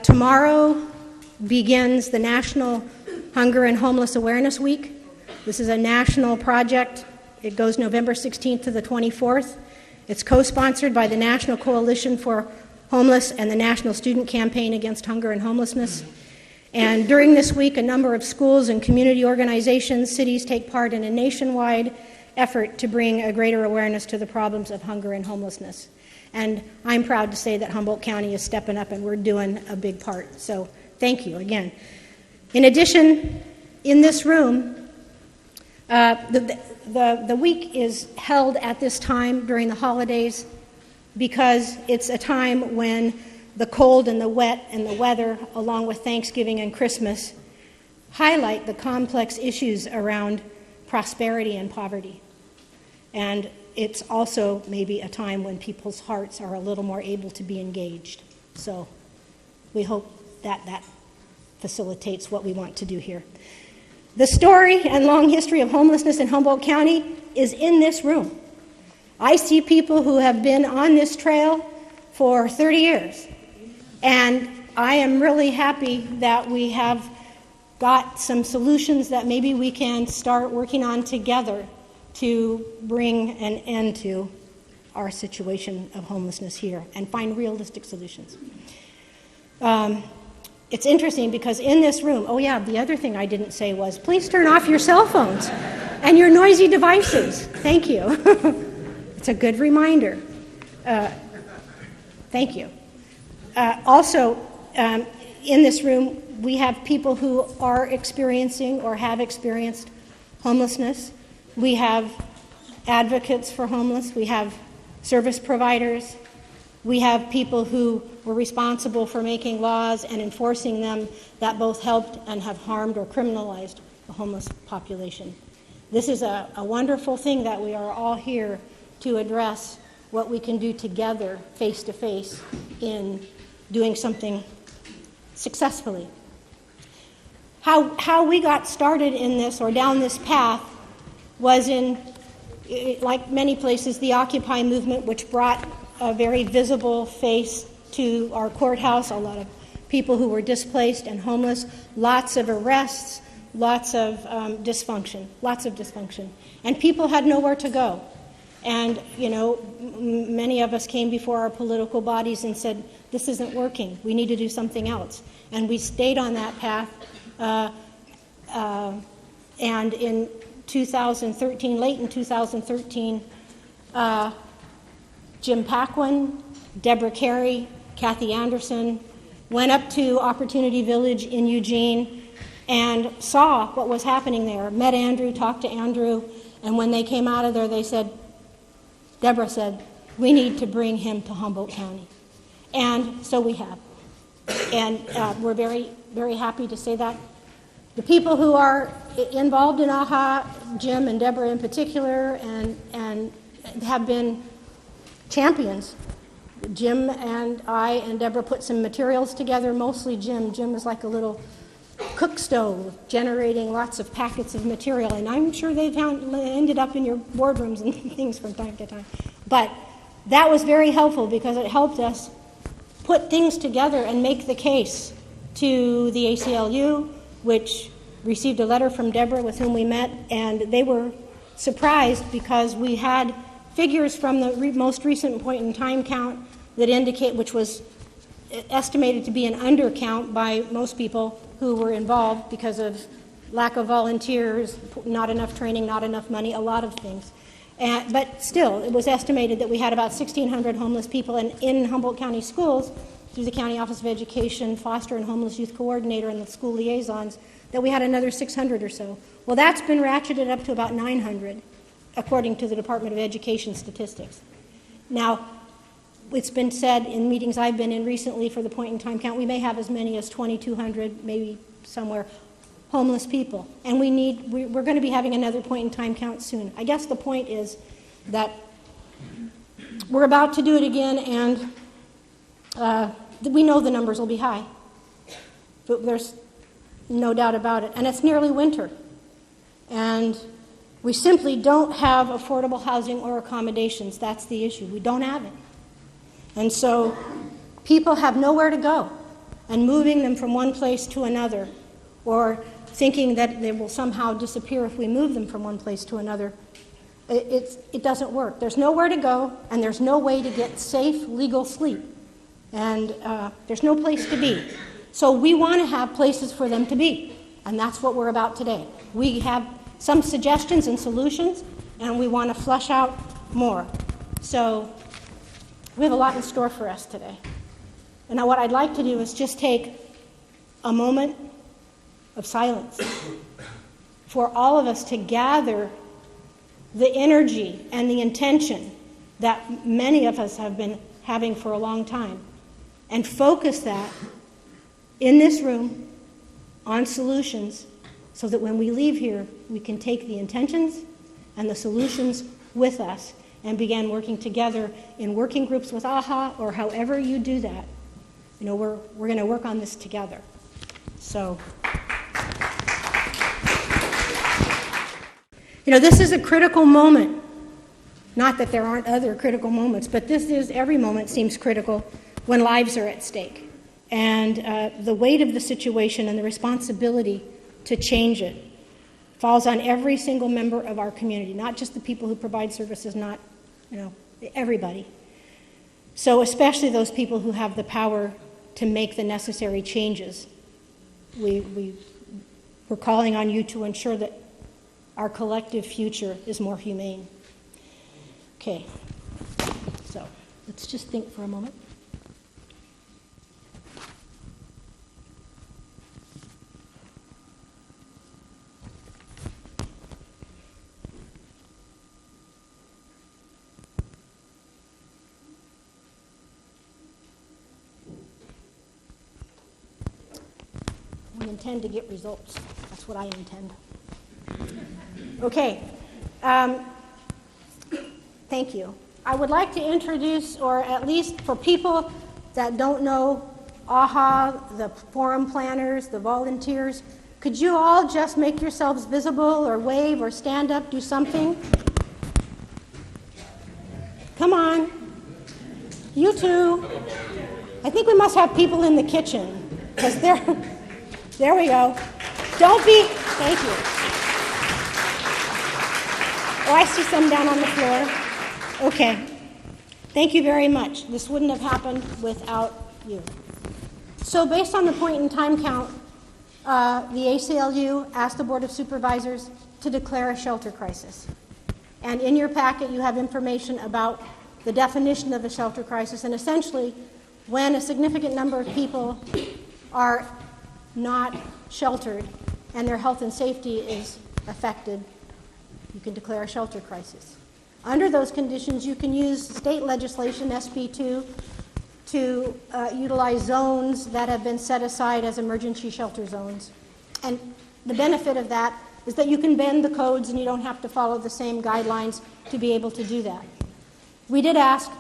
Tomorrow begins the National Hunger and Homeless Awareness Week. This is a national project. It goes November 16th to the 24th. It's co-sponsored by the National Coalition for Homeless and the National Student Campaign Against Hunger and Homelessness. And during this week, a number of schools and community organizations, cities take part in a nationwide effort to bring a greater awareness to the problems of hunger and homelessness. And I'm proud to say that Humboldt County is stepping up and we're doing a big part. So thank you again. In addition, in this room, the week is held at this time during the holidays because it's a time when the cold and the wet and the weather, along with Thanksgiving and Christmas, highlight the complex issues around prosperity and poverty. And it's also maybe a time when people's hearts are a little more able to be engaged. So we hope that that facilitates what we want to do here. The story and long history of homelessness in Humboldt County is in this room. I see people who have been on this trail for 30 years, and I am really happy that we have got some solutions that maybe we can start working on together to bring an end to our situation of homelessness here and find realistic solutions. It's interesting because in this room, oh yeah, the other thing I didn't say was, please turn off your cell phones and your noisy devices. Thank you. It's a good reminder. Thank you. Also, in this room, we have people who are experiencing or have experienced homelessness. We have advocates for homeless. We have service providers. We have people who were responsible for making laws and enforcing them that both helped and have harmed or criminalized the homeless population. This is a wonderful thing that we are all here to address what we can do together, face to face, in doing something successfully. How we got started in this or down this path was in, like many places, the Occupy movement, which brought a very visible face to our courthouse, a lot of people who were displaced and homeless, lots of arrests, lots of dysfunction. And people had nowhere to go. And, you know, many of us came before our political bodies and said, this isn't working, we need to do something else. And we stayed on that path. And in 2013, late in 2013, Jim Paquin, Deborah Carey, Kathy Anderson went up to Opportunity Village in Eugene and saw what was happening there, met Andrew, talked to Andrew, and when they came out of there, they said, Deborah said, we need to bring him to Humboldt County. And so we have. And we're very, very happy to say that. The people who are involved in AHA, Jim and Deborah in particular, and have been champions. Jim and I and Deborah put some materials together, mostly Jim. Jim is like a little cook stove generating lots of packets of material, and I'm sure they've ended up in your boardrooms and things from time to time. But that was very helpful because it helped us put things together and make the case to the ACLU, which received a letter from Deborah with whom we met, and they were surprised because we had figures from the most recent point in time count that indicate, which was estimated to be an undercount by most people who were involved because of lack of volunteers, not enough training, not enough money, a lot of things. But still, it was estimated that we had about 1,600 homeless people, and in Humboldt County schools, through the County Office of Education, Foster and Homeless Youth Coordinator, and the school liaisons, that we had another 600 or so. Well, that's been ratcheted up to about 900, according to the Department of Education statistics. Now, it's been said in meetings I've been in recently for the point in time count, we may have as many as 2,200, maybe somewhere, homeless people. And we're going to be having another point in time count soon. I guess the point is that we're about to do it again, and we know the numbers will be high. But there's no doubt about it. And it's nearly winter. And we simply don't have affordable housing or accommodations. That's the issue. We don't have it. And so people have nowhere to go. and moving them from one place to another, or thinking that they will somehow disappear if we move them from one place to another, it doesn't work. There's nowhere to go, and there's no way to get safe, legal sleep. And there's no place to be. So we want to have places for them to be, and that's what we're about today. We have some suggestions and solutions, and we want to flesh out more. So we have a lot in store for us today. And now what I'd like to do is just take a moment of silence for all of us to gather the energy and the intention that many of us have been having for a long time, and focus that in this room on solutions, so that when we leave here, we can take the intentions and the solutions with us and begin working together in working groups with AHA, or however you do that. You know, we're going to work on this together. So, you know, this is a critical moment. Not that there aren't other critical moments, but every moment seems critical when lives are at stake. And the weight of the situation and the responsibility to change it falls on every single member of our community, not just the people who provide services, not, everybody. So especially those people who have the power to make the necessary changes. We're calling on you to ensure that our collective future is more humane. Okay, so let's just think for a moment. We intend to get results. That's what I intend. Okay. Thank you. I would like to introduce, or at least for people that don't know AHA, the forum planners, the volunteers, could you all just make yourselves visible or wave or stand up, do something? Come on. You too. I think we must have people in the kitchen, because there we go. Don't be, thank you. Oh, I see some down on the floor. Okay. Thank you very much. This wouldn't have happened without you. So based on the point in time count, the ACLU asked the Board of Supervisors to declare a shelter crisis. And in your packet, you have information about the definition of a shelter crisis, and essentially, when a significant number of people are not sheltered and their health and safety is affected, you can declare a shelter crisis. Under those conditions, you can use state legislation, SB2, to utilize zones that have been set aside as emergency shelter zones. And the benefit of that is that you can bend the codes and you don't have to follow the same guidelines to be able to do that. We did ask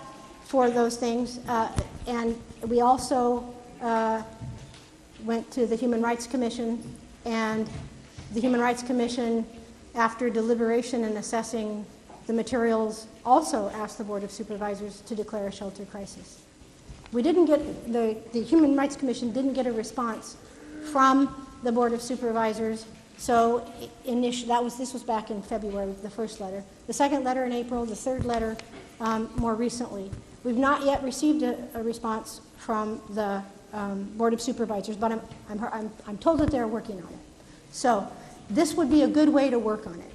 for those things, and we also went to the Human Rights Commission, and the Human Rights Commission, after deliberation and assessing the materials, also asked the Board of Supervisors to declare a shelter crisis. We didn't get, the Human Rights Commission didn't get a response from the Board of Supervisors, so this was back in February, the first letter. The second letter in April, the third letter more recently. We've not yet received a response from the Board of Supervisors, but I'm told that they're working on it. So this would be a good way to work on it.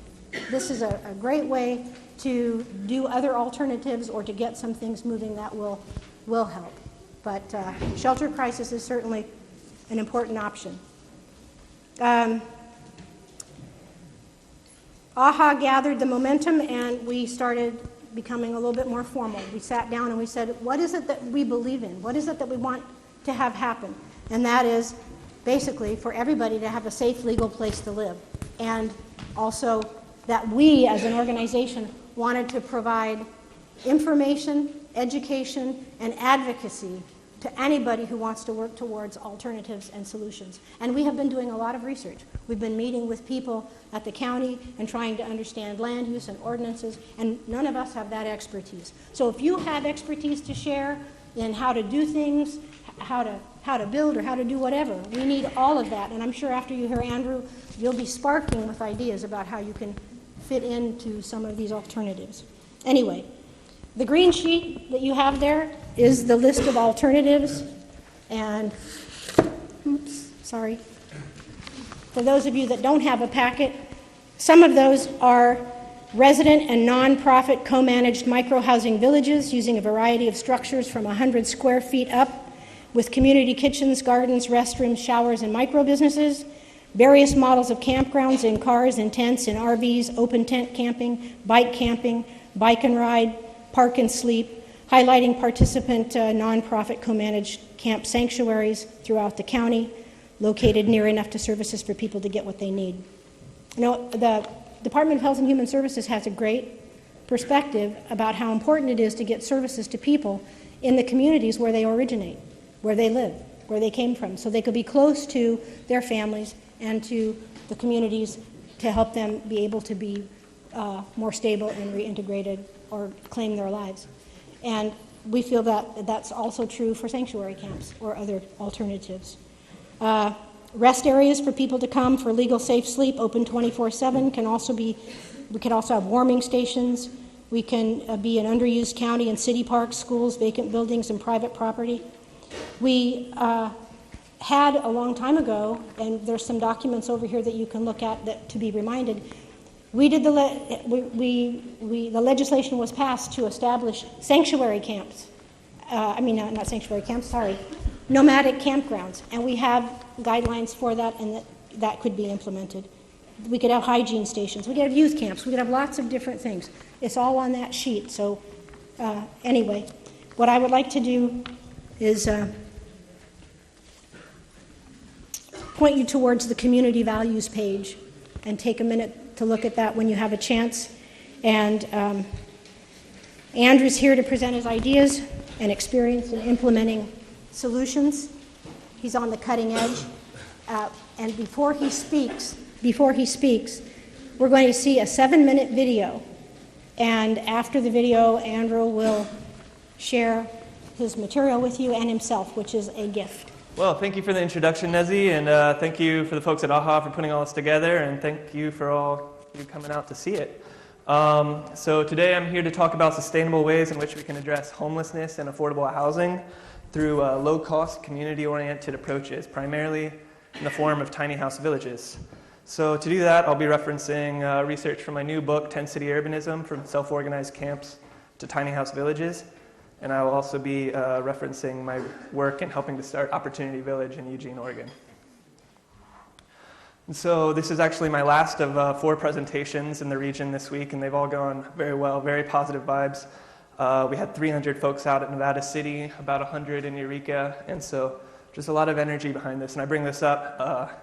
This is a great way to do other alternatives or to get some things moving that will help. But shelter crisis is certainly an important option. AHA gathered the momentum, and we started becoming a little bit more formal. We sat down and we said, what is it that we believe in? What is it that we want to have happen? And that is basically for everybody to have a safe, legal place to live. And also that we as an organization wanted to provide information, education, and advocacy to anybody who wants to work towards alternatives and solutions. And we have been doing a lot of research. We've been meeting with people at the county and trying to understand land use and ordinances, and none of us have that expertise. So if you have expertise to share in how to do things, how to how to build or how to do whatever. We need all of that, and I'm sure after you hear Andrew, you'll be sparking with ideas about how you can fit into some of these alternatives. Anyway, the green sheet that you have there is the list of alternatives, and, oops, sorry. For those of you that don't have a packet, some of those are resident and nonprofit co-managed micro-housing villages using a variety of structures from 100 square feet up with community kitchens, gardens, restrooms, showers, and micro-businesses, various models of campgrounds in cars, in tents, in RVs, open tent camping, bike and ride, park and sleep, highlighting participant nonprofit co-managed camp sanctuaries throughout the county, located near enough to services for people to get what they need. You know, the Department of Health and Human Services has a great perspective about how important it is to get services to people in the communities where they originate, where they live, where they came from, so they could be close to their families and to the communities to help them be able to be more stable and reintegrated or claim their lives. And we feel that that's also true for sanctuary camps or other alternatives. Rest areas for people to come for legal safe sleep, open 24/7, we can also have warming stations. We can be an underused county and city parks, schools, vacant buildings, and private property. We had a long time ago, and there's some documents over here that you can look at that to be reminded, we did the legislation was passed to establish sanctuary camps. Not sanctuary camps, sorry, nomadic campgrounds, and we have guidelines for that, and that could be implemented. We could have hygiene stations, we could have youth camps, we could have lots of different things. It's all on that sheet. So anyway, what I would like to do is point you towards the community values page and take a minute to look at that when you have a chance. And Andrew's here to present his ideas and experience in implementing solutions. He's on the cutting edge. And before he speaks, we're going to see a 7-minute video. And after the video, Andrew will share his material with you and himself, which is a gift. Well, thank you for the introduction, Nezzy, and thank you for the folks at AHA for putting all this together, and thank you for all you coming out to see it. So today I'm here to talk about sustainable ways in which we can address homelessness and affordable housing through low-cost, community-oriented approaches, primarily in the form of tiny house villages. So to do that, I'll be referencing research from my new book, Tent City Urbanism, From Self-Organized Camps to Tiny House Villages. And I will also be referencing my work in helping to start Opportunity Village in Eugene, Oregon. And so this is actually my last of 4 presentations in the region this week, and they've all gone very well, very positive vibes. We had 300 folks out at Nevada City, about 100 in Eureka, and so just a lot of energy behind this. And I bring this up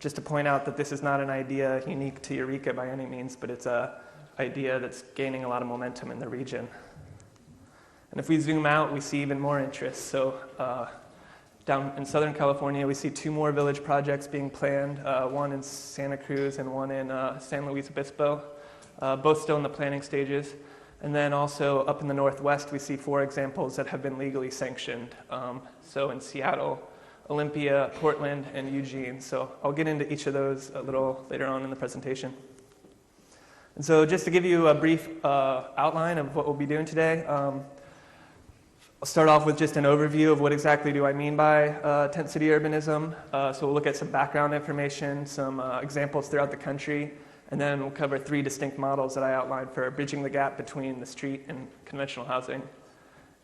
just to point out that this is not an idea unique to Eureka by any means, but it's an idea that's gaining a lot of momentum in the region. And if we zoom out, we see even more interest. So down in Southern California, we see 2 more village projects being planned, one in Santa Cruz and one in San Luis Obispo, both still in the planning stages. And then also up in the Northwest, we see 4 examples that have been legally sanctioned. So in Seattle, Olympia, Portland, and Eugene. So I'll get into each of those a little later on in the presentation. And so just to give you a brief outline of what we'll be doing today, I'll start off with just an overview of what exactly do I mean by tent city urbanism. So we'll look at some background information, some examples throughout the country, and then we'll cover 3 distinct models that I outlined for bridging the gap between the street and conventional housing.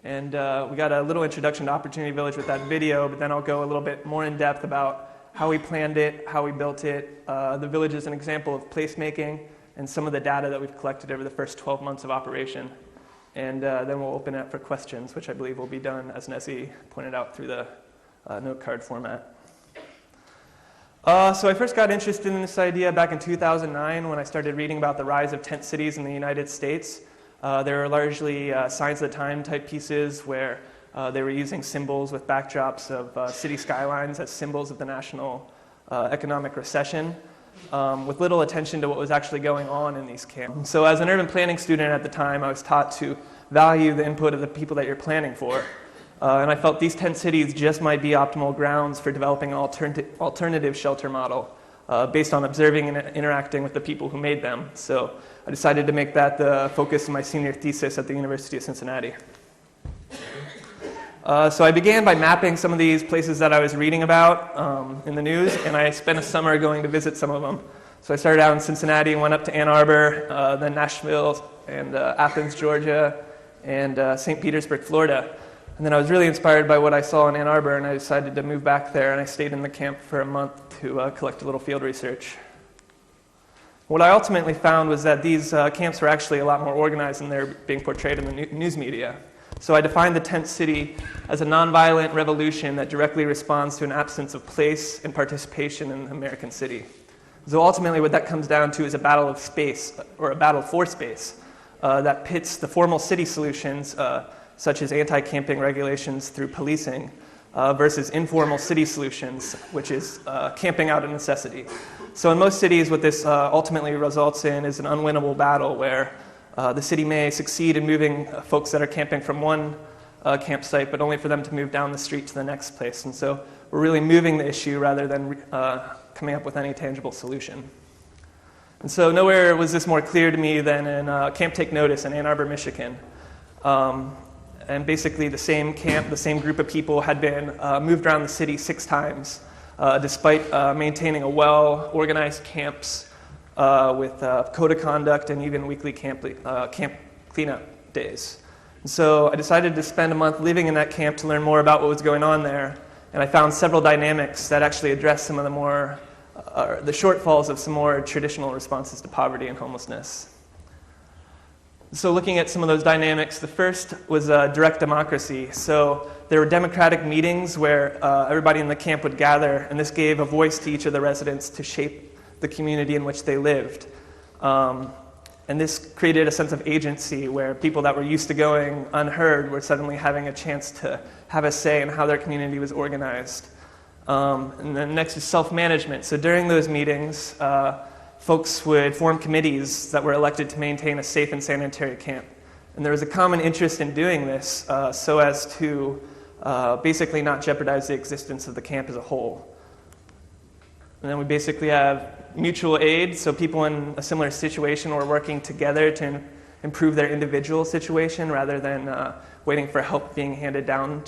And we got a little introduction to Opportunity Village with that video, but then I'll go a little bit more in depth about how we planned it, how we built it. The village is an example of placemaking and some of the data that we've collected over the first 12 months of operation. And then we'll open it up for questions, which I believe will be done, as Nessie pointed out, through the note card format. So I first got interested in this idea back in 2009 when I started reading about the rise of tent cities in the United States. They were largely signs of the time type pieces where they were using symbols with backdrops of city skylines as symbols of the national economic recession, with little attention to what was actually going on in these camps. So as an urban planning student at the time, I was taught to value the input of the people that you're planning for. And I felt these tent cities just might be optimal grounds for developing an alternative shelter model based on observing and interacting with the people who made them. So I decided to make that the focus of my senior thesis at the University of Cincinnati. So I began by mapping some of these places that I was reading about in the news, and I spent a summer going to visit some of them. So I started out in Cincinnati, went up to Ann Arbor, then Nashville, and Athens, Georgia, and St. Petersburg, Florida. And then I was really inspired by what I saw in Ann Arbor, and I decided to move back there, and I stayed in the camp for a month to collect a little field research. What I ultimately found was that these camps were actually a lot more organized than they're being portrayed in the news media. So I defined the tent city as a nonviolent revolution that directly responds to an absence of place and participation in the American city. So ultimately what that comes down to is a battle of space, or a battle for space, that pits the formal city solutions, such as anti-camping regulations through policing, versus informal city solutions, which is camping out of necessity. So in most cities, what this ultimately results in is an unwinnable battle where the city may succeed in moving folks that are camping from one campsite, but only for them to move down the street to the next place. And so we're really moving the issue rather than coming up with any tangible solution. And so nowhere was this more clear to me than in Camp Take Notice in Ann Arbor, Michigan. And basically the same camp, the same group of people had been moved around the city 6 times, despite maintaining a well-organized camps with code of conduct and even weekly camp cleanup days. And so I decided to spend a month living in that camp to learn more about what was going on there, and I found several dynamics that actually addressed some of the shortfalls of some more traditional responses to poverty and homelessness. So looking at some of those dynamics, the first was direct democracy. So there were democratic meetings where everybody in the camp would gather, and this gave a voice to each of the residents to shape the community in which they lived. And this created a sense of agency where people that were used to going unheard were suddenly having a chance to have a say in how their community was organized. And then next is self-management. So during those meetings, folks would form committees that were elected to maintain a safe and sanitary camp. And there was a common interest in doing this so as to basically not jeopardize the existence of the camp as a whole. And then we basically have mutual aid, so people in a similar situation were working together to improve their individual situation rather than waiting for help being handed down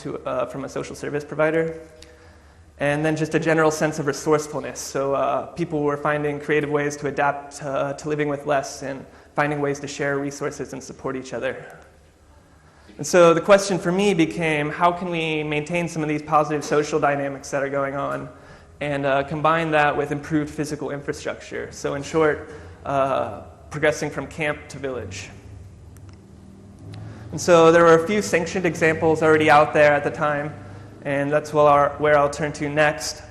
from a social service provider. And then just a general sense of resourcefulness. So people were finding creative ways to adapt to living with less and finding ways to share resources and support each other. And so the question for me became, how can we maintain some of these positive social dynamics that are going on and combine that with improved physical infrastructure? So in short, progressing from camp to village. And so there were a few sanctioned examples already out there at the time, and that's where I'll turn to next.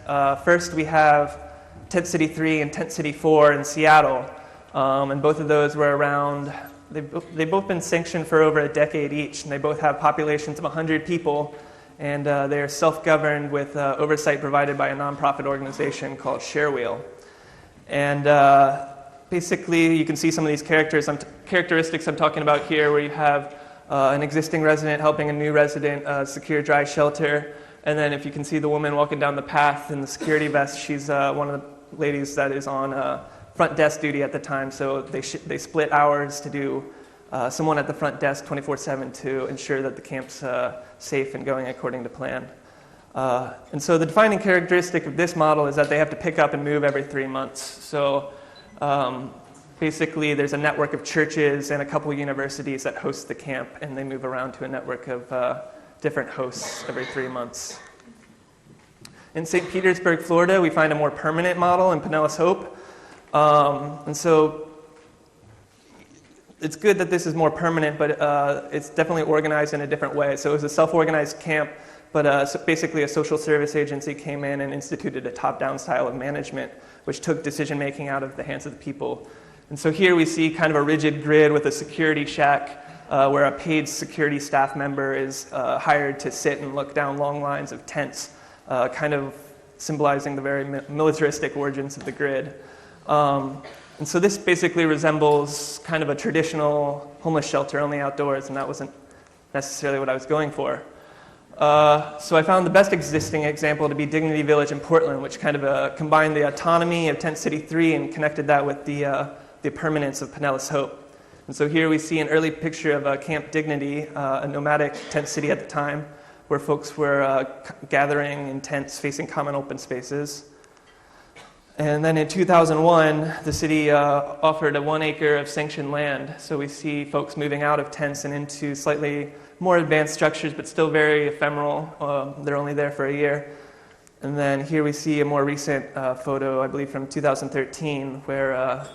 First, we have Tent City 3 and Tent City 4 in Seattle, and both of those were around, they've both been sanctioned for over a decade each, and they both have populations of 100 people, and they are self-governed with oversight provided by a nonprofit organization called Sharewheel. And basically, you can see some of these characteristics I'm talking about here, where you have an existing resident helping a new resident secure dry shelter. And then if you can see the woman walking down the path in the security vest, she's one of the ladies that is on front desk duty at the time. So they split hours to do someone at the front desk 24/7 to ensure that the camp's safe and going according to plan. And so the defining characteristic of this model is that they have to pick up and move every 3 months. So basically, there's a network of churches and a couple of universities that host the camp, and they move around to a network of different hosts every 3 months. In St. Petersburg, Florida, we find a more permanent model in Pinellas Hope. And so it's good that this is more permanent, but it's definitely organized in a different way. So it was a self-organized camp, but so basically a social service agency came in and instituted a top-down style of management, which took decision-making out of the hands of the people. And so here we see kind of a rigid grid with a security shack where a paid security staff member is hired to sit and look down long lines of tents, kind of symbolizing the very militaristic origins of the grid. And so this basically resembles kind of a traditional homeless shelter, only outdoors, and that wasn't necessarily what I was going for. So I found the best existing example to be Dignity Village in Portland, which kind of combined the autonomy of Tent City 3 and connected that with the permanence of Pinellas Hope. And so here we see an early picture of Camp Dignity, a nomadic tent city at the time, where folks were gathering in tents facing common open spaces. And then in 2001, the city offered a 1 acre of sanctioned land. So we see folks moving out of tents and into slightly more advanced structures, but still very ephemeral. They're only there for a year. And then here we see a more recent photo, I believe from 2013, where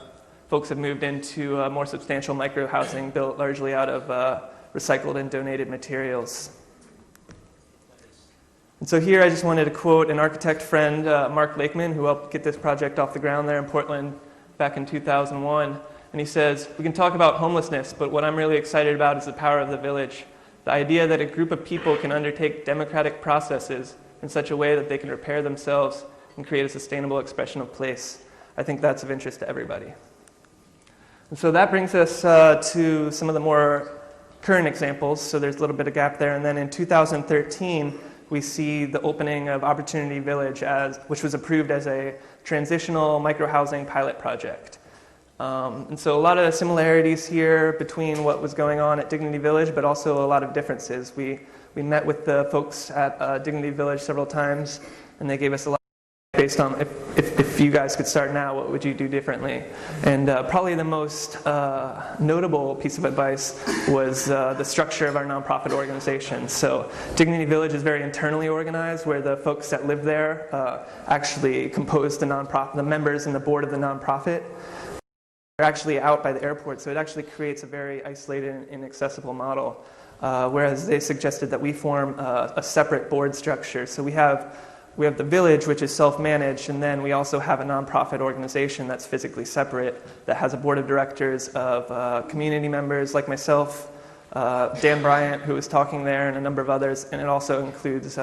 folks have moved into more substantial micro-housing built largely out of recycled and donated materials. And so here I just wanted to quote an architect friend, Mark Lakeman, who helped get this project off the ground there in Portland back in 2001. And he says, "We can talk about homelessness, but what I'm really excited about is the power of the village. The idea that a group of people can undertake democratic processes in such a way that they can repair themselves and create a sustainable expression of place. I think that's of interest to everybody." And so that brings us to some of the more current examples. So there's a little bit of gap there. And then in 2013, we see the opening of Opportunity Village, which was approved as a transitional micro-housing pilot project. And so a lot of similarities here between what was going on at Dignity Village, but also a lot of differences. We met with the folks at Dignity Village several times, and they gave us a lot based on if you guys could start now, what would you do differently? And probably the most notable piece of advice was the structure of our nonprofit organization. So Dignity Village is very internally organized, where the folks that live there actually compose the nonprofit, the members and the board of the nonprofit. They're actually out by the airport, so it actually creates a very isolated and inaccessible model. Whereas they suggested that we form a separate board structure. So we have the village, which is self-managed, and then we also have a nonprofit organization that's physically separate, that has a board of directors of community members like myself, Dan Bryant, who was talking there, and a number of others, and it also includes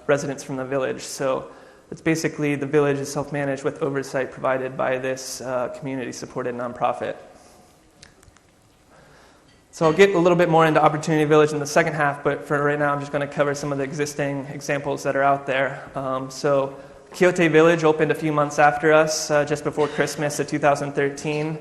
residents from the village. So it's basically the village is self-managed with oversight provided by this community-supported nonprofit. So I'll get a little bit more into Opportunity Village in the second half, but for right now I'm just going to cover some of the existing examples that are out there. So Quixote Village opened a few months after us, just before Christmas of 2013.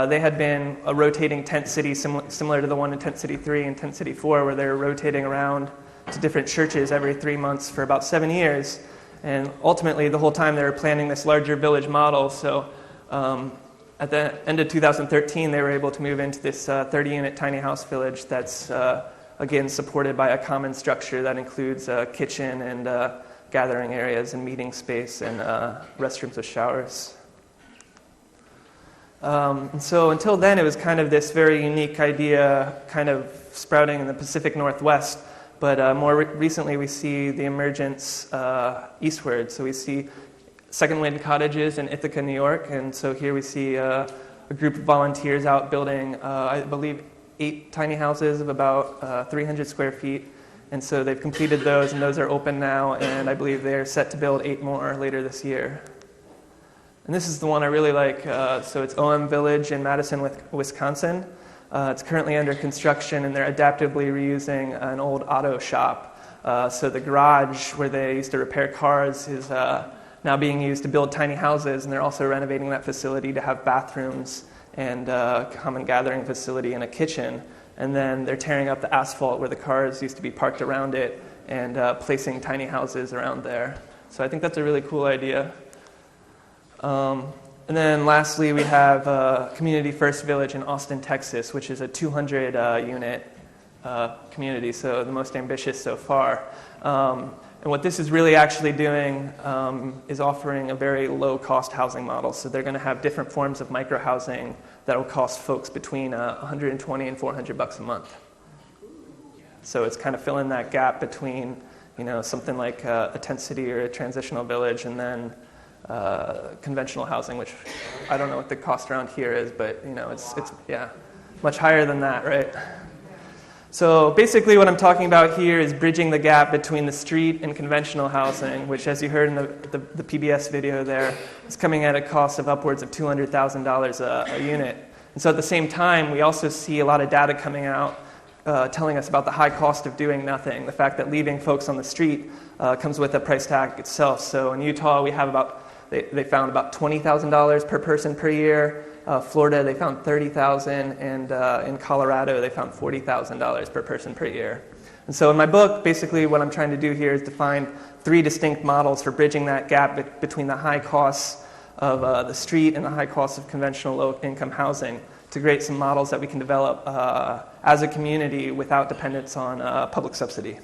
They had been a rotating tent city similar to the one in Tent City 3 and Tent City 4, where they were rotating around to different churches every 3 months for about 7 years. And ultimately, the whole time they were planning this larger village model. So at the end of 2013, they were able to move into this 30-unit tiny house village that's, again, supported by a common structure that includes a kitchen and gathering areas and meeting space and restrooms with showers. And so until then, it was kind of this very unique idea kind of sprouting in the Pacific Northwest. But more recently, we see the emergence eastward. So we see Second Wind Cottages in Ithaca, New York. And so here we see a group of volunteers out building, I believe, 8 tiny houses of about 300 square feet. And so they've completed those, and those are open now. And I believe they're set to build 8 more later this year. And this is the one I really like. So it's OM Village in Madison, Wisconsin. It's currently under construction, and they're adaptively reusing an old auto shop. So the garage where they used to repair cars is now being used to build tiny houses, and they're also renovating that facility to have bathrooms and a common gathering facility and a kitchen. And then they're tearing up the asphalt where the cars used to be parked around it and placing tiny houses around there. So I think that's a really cool idea. And then lastly, we have Community First Village in Austin, Texas, which is a 200-unit community, so the most ambitious so far. And what this is really actually doing is offering a very low-cost housing model. So they're going to have different forms of micro-housing that will cost folks between $120 and $400 a month. So it's kind of filling that gap between, something like a tent city or a transitional village, and then conventional housing, which I don't know what the cost around here is, but it's much higher than that, right? So basically what I'm talking about here is bridging the gap between the street and conventional housing, which, as you heard in the PBS video there, is coming at a cost of upwards of $200,000 a unit. And so at the same time, we also see a lot of data coming out telling us about the high cost of doing nothing, the fact that leaving folks on the street comes with a price tag itself. So in Utah, we have they found about $20,000 per person per year. Florida, they found $30,000, and in Colorado, they found $40,000 per person per year. And so in my book, basically what I'm trying to do here is define 3 distinct models for bridging that gap between the high costs of the street and the high costs of conventional low-income housing to create some models that we can develop as a community without dependence on public subsidy.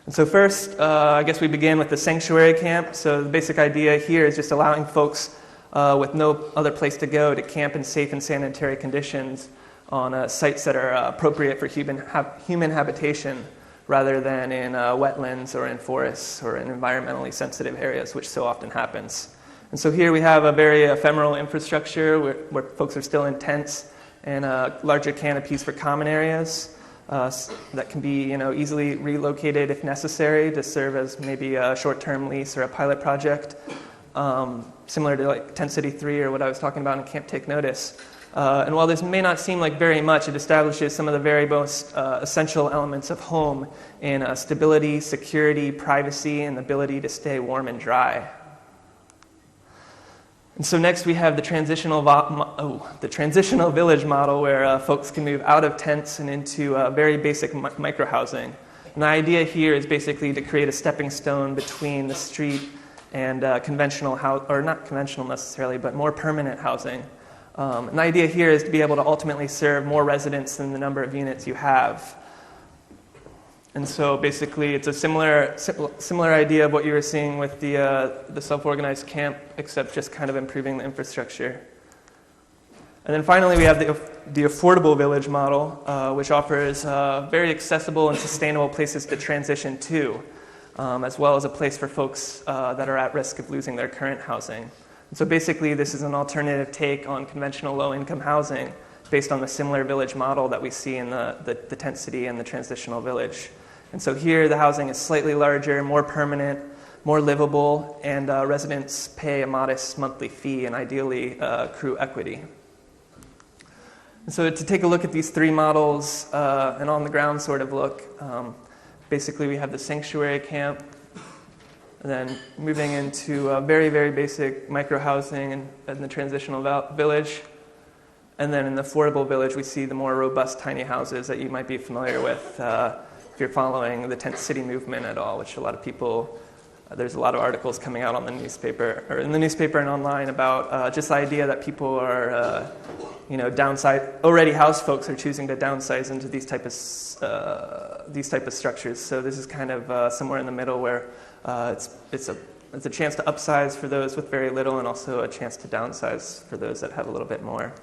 And so first, I guess we begin with the sanctuary camp. So the basic idea here is just allowing folks with no other place to go to camp in safe and sanitary conditions on sites that are appropriate for human habitation rather than in wetlands or in forests or in environmentally sensitive areas, which so often happens. And so here we have a very ephemeral infrastructure where folks are still in tents and larger canopies for common areas that can be easily relocated if necessary to serve as maybe a short-term lease or a pilot project, similar to like Tent City 3 or what I was talking about in Camp Take Notice. And while this may not seem like very much, it establishes some of the very most essential elements of home in stability, security, privacy, and the ability to stay warm and dry. And so next we have the transitional village model where folks can move out of tents and into very basic micro-housing. And the idea here is basically to create a stepping stone between the street and conventional or not conventional necessarily, but more permanent housing. And the idea here is to be able to ultimately serve more residents than the number of units you have. And so basically it's a similar idea of what you were seeing with the self-organized camp, except just kind of improving the infrastructure. And then finally we have the affordable village model, which offers very accessible and sustainable places to transition to, as well as a place for folks that are at risk of losing their current housing. So basically, this is an alternative take on conventional low-income housing based on the similar village model that we see in the tent city and the transitional village. And so here, the housing is slightly larger, more permanent, more livable, and residents pay a modest monthly fee and ideally accrue equity. And so to take a look at these 3 models, an on-the-ground sort of look, basically we have the sanctuary camp, and then moving into very, very basic micro-housing in the transitional village. And then in the affordable village, we see the more robust tiny houses that you might be familiar with if you're following the tent city movement at all, which a lot of people, there's a lot of articles coming out on the newspaper, or in the newspaper and online about just the idea that people are, already housed folks are choosing to downsize into these type of structures. So this is kind of somewhere in the middle where it's a chance to upsize for those with very little and also a chance to downsize for those that have a little bit more.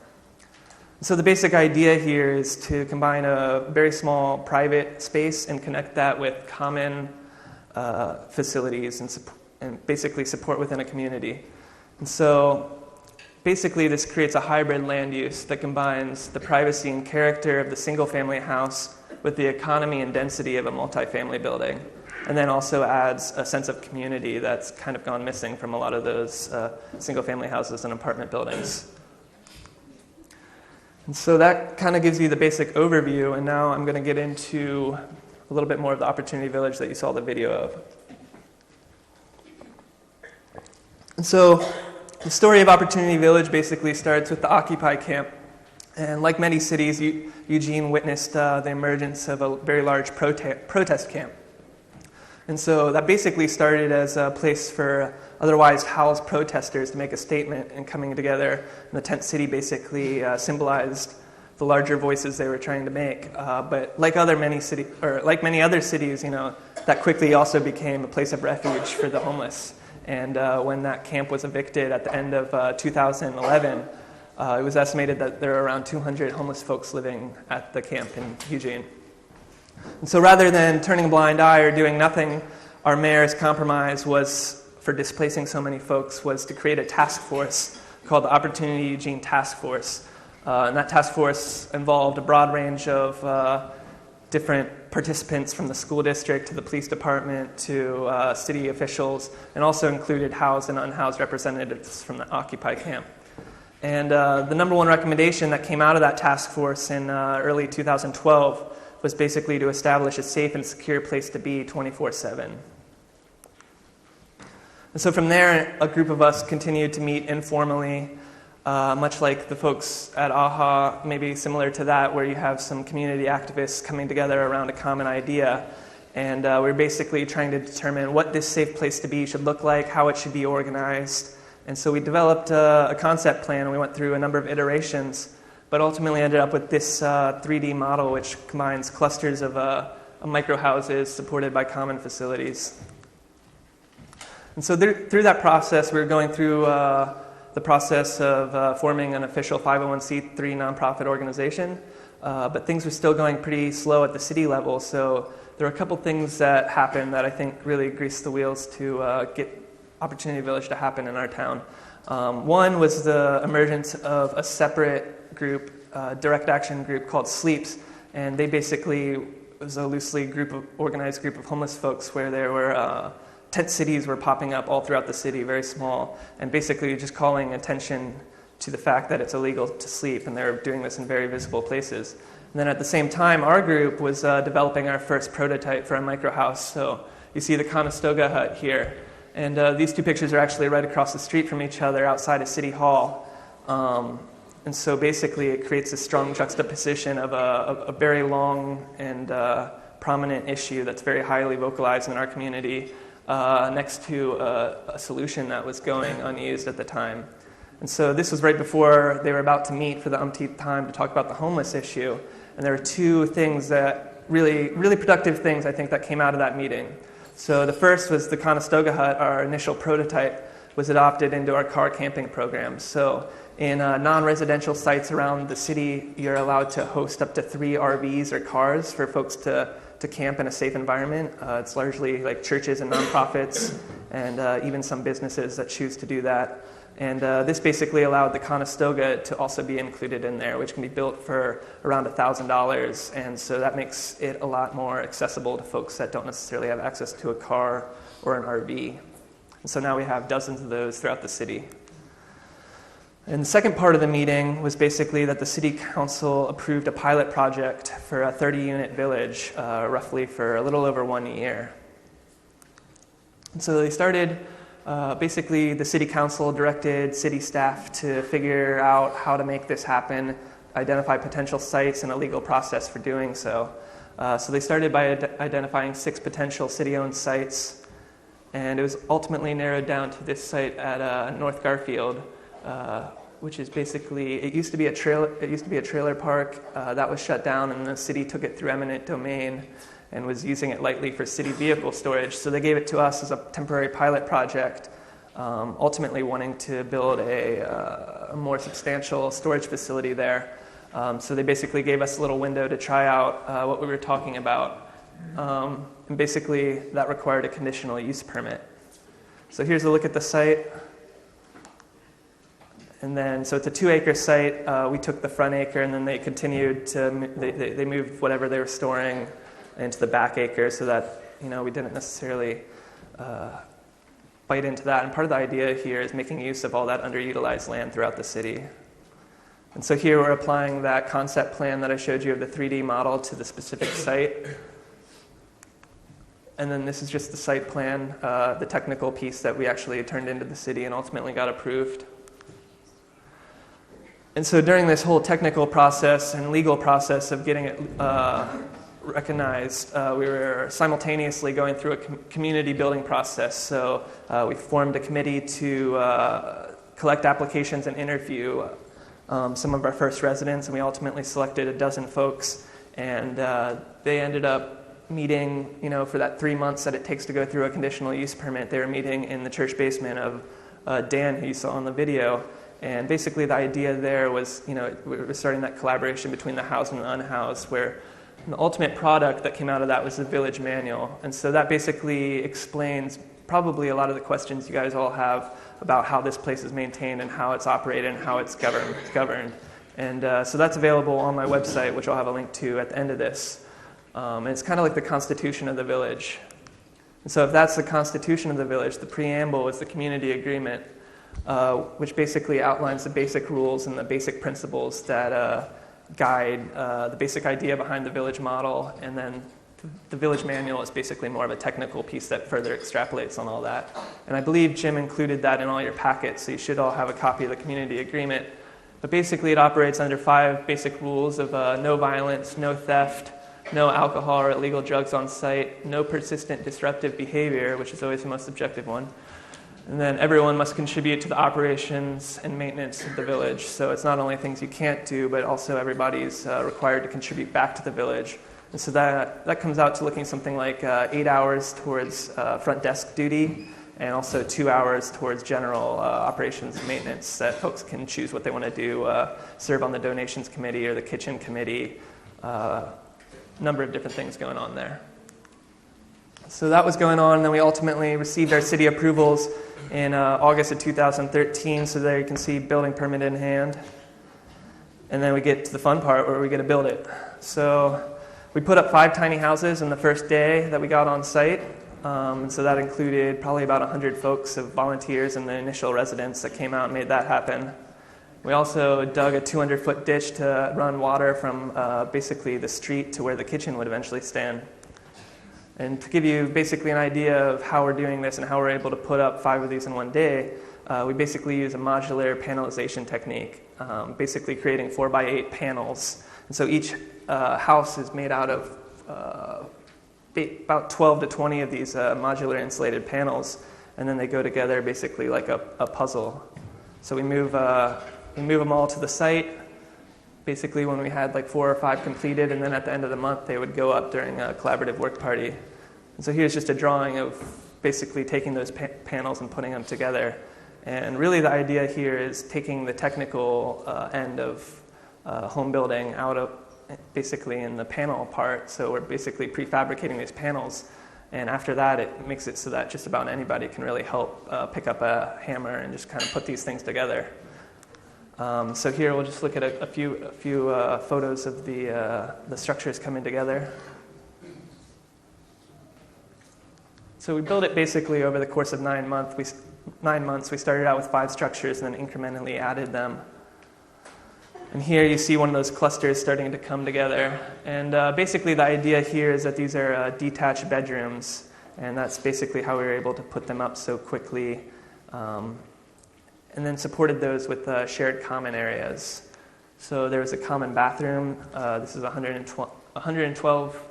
So the basic idea here is to combine a very small private space and connect that with common facilities and basically support within a community. And so basically this creates a hybrid land use that combines the privacy and character of the single-family house with the economy and density of a multifamily building. And then also adds a sense of community that's kind of gone missing from a lot of those single-family houses and apartment buildings. And so that kind of gives you the basic overview, and now I'm going to get into a little bit more of the Opportunity Village that you saw the video of. And so the story of Opportunity Village basically starts with the Occupy camp. And like many cities, Eugene witnessed the emergence of a very large protest camp. And so that basically started as a place for otherwise housed protesters to make a statement and coming together. And the tent city basically symbolized the larger voices they were trying to make. But like many other cities, that quickly also became a place of refuge for the homeless. And when that camp was evicted at the end of 2011, it was estimated that there were around 200 homeless folks living at the camp in Eugene. And so rather than turning a blind eye or doing nothing, our mayor's compromise for displacing so many folks was to create a task force called the Opportunity Eugene Task Force. And that task force involved a broad range of different participants from the school district to the police department to city officials, and also included housed and unhoused representatives from the Occupy camp. And the number one recommendation that came out of that task force in early 2012 was basically to establish a safe and secure place to be 24/7. And so from there, a group of us continued to meet informally, much like the folks at AHA, maybe similar to that, where you have some community activists coming together around a common idea. And we're basically trying to determine what this safe place to be should look like, how it should be organized. And so we developed a concept plan, and we went through a number of iterations, but ultimately ended up with this 3D model, which combines clusters of microhouses supported by common facilities. And so through that process, we were going through the process of forming an official 501c3 nonprofit organization, but things were still going pretty slow at the city level. So there were a couple things that happened that I think really greased the wheels to get Opportunity Village to happen in our town. One was the emergence of a separate group, direct action group called Sleeps, and they basically was a loosely organized group of homeless folks where there were tent cities were popping up all throughout the city, very small, and basically just calling attention to the fact that it's illegal to sleep, and they're doing this in very visible places. And then at the same time, our group was developing our first prototype for a microhouse. So you see the Conestoga hut here. And these two pictures are actually right across the street from each other outside of City Hall. And so basically it creates a strong juxtaposition of a very long and prominent issue that's very highly vocalized in our community next to a solution that was going unused at the time. And so this was right before they were about to meet for the umpteenth time to talk about the homeless issue. And there were two things that really productive things, I think, that came out of that meeting. So the first was the Conestoga hut, our initial prototype, was adopted into our car camping program. So in non-residential sites around the city, you're allowed to host up to 3 RVs or cars for folks to camp in a safe environment. It's largely like churches and nonprofits and even some businesses that choose to do that. And this basically allowed the Conestoga to also be included in there, which can be built for around $1,000. And so that makes it a lot more accessible to folks that don't necessarily have access to a car or an RV. And so now we have dozens of those throughout the city. And the second part of the meeting was basically that the city council approved a pilot project for a 30-unit village, roughly for a little over 1 year. And so they started... basically, the city council directed city staff to figure out how to make this happen, identify potential sites and a legal process for doing so. So they started by identifying 6 potential city-owned sites, and it was ultimately narrowed down to this site at North Garfield, which is basically, it used to be a trailer park that was shut down, and the city took it through eminent domain and was using it lightly for city vehicle storage. So they gave it to us as a temporary pilot project, ultimately wanting to build a more substantial storage facility there. So they basically gave us a little window to try out what we were talking about. And basically, that required a conditional use permit. So here's a look at the site. And then, so it's a 2-acre site. We took the front acre, and then they continued to, they moved whatever they were storing into the back acre so that, we didn't necessarily bite into that. And part of the idea here is making use of all that underutilized land throughout the city. And so here we're applying that concept plan that I showed you of the 3D model to the specific site. And then this is just the site plan, the technical piece that we actually turned into the city and ultimately got approved. And so during this whole technical process and legal process of getting it recognized, we were simultaneously going through a community building process. So we formed a committee to collect applications and interview some of our first residents, and we ultimately selected a dozen folks, and they ended up meeting, for that 3 months that it takes to go through a conditional use permit. They were meeting in the church basement of Dan, who you saw in the video. And basically the idea there was, we were starting that collaboration between the housed and the unhoused, where the ultimate product that came out of that was the village manual. And so that basically explains probably a lot of the questions you guys all have about how this place is maintained and how it's operated and how it's governed. And so that's available on my website, which I'll have a link to at the end of this. And it's kind of like the constitution of the village. And so if that's the constitution of the village, the preamble is the community agreement. which basically outlines the basic rules and the basic principles that guide the basic idea behind the village model. And then the village manual is basically more of a technical piece that further extrapolates on all that. And I believe Jim included that in all your packets, so you should all have a copy of the community agreement. But basically it operates under 5 basic rules of no violence, no theft, no alcohol or illegal drugs on site, no persistent disruptive behavior, which is always the most objective one. And then everyone must contribute to the operations and maintenance of the village. So it's not only things you can't do, but also everybody's required to contribute back to the village. And so that comes out to looking something like 8 hours towards front desk duty, and also 2 hours towards general operations and maintenance that folks can choose what they want to do, serve on the donations committee or the kitchen committee, number of different things going on there. So that was going on, and then we ultimately received our city approvals in August of 2013, so there you can see building permit in hand. And then we get to the fun part where we get to build it. So we put up 5 tiny houses in the first day that we got on site. So that included probably about 100 folks of volunteers and the initial residents that came out and made that happen. We also dug a 200-foot ditch to run water from basically the street to where the kitchen would eventually stand. And to give you basically an idea of how we're doing this and how we're able to put up 5 of these in one day, we basically use a modular panelization technique, basically creating 4x8 panels. And so each house is made out of about 12 to 20 of these modular insulated panels, and then they go together basically like a puzzle. So we move them all to the site, basically when we had like 4 or 5 completed, and then at the end of the month they would go up during a collaborative work party. And so here's just a drawing of basically taking those panels and putting them together. And really the idea here is taking the technical end of home building out of basically in the panel part. So we're basically prefabricating these panels, and after that it makes it so that just about anybody can really help pick up a hammer and just kind of put these things together. So here we'll just look at a few photos of the structures coming together. So we built it basically over the course of 9 months. We started out with 5 structures and then incrementally added them. And here you see one of those clusters starting to come together. And basically the idea here is that these are detached bedrooms, and that's basically how we were able to put them up so quickly. And then supported those with shared common areas. So there was a common bathroom. This is a 112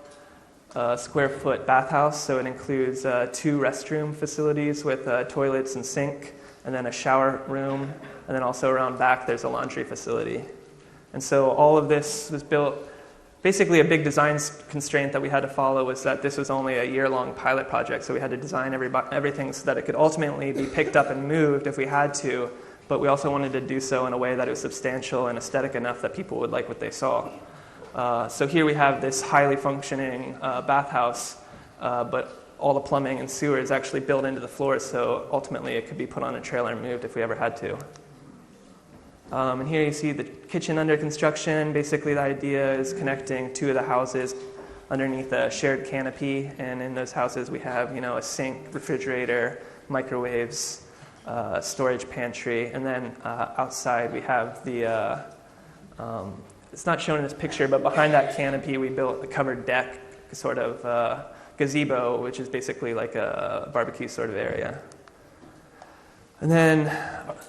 square foot bathhouse, so it includes 2 restroom facilities with toilets and sink, and then a shower room, and then also around back there's a laundry facility. And so all of this was built, basically a big design constraint that we had to follow was that this was only a year-long pilot project, so we had to design everything so that it could ultimately be picked up and moved if we had to, but we also wanted to do so in a way that it was substantial and aesthetic enough that people would like what they saw. So here we have this highly functioning bathhouse, but all the plumbing and sewer is actually built into the floors, so ultimately it could be put on a trailer and moved if we ever had to. And here you see the kitchen under construction. Basically the idea is connecting 2 of the houses underneath a shared canopy, and in those houses we have a sink, refrigerator, microwaves, storage pantry, and then outside we have the it's not shown in this picture, but behind that canopy we built a covered deck, sort of gazebo, which is basically like a barbecue sort of area. And then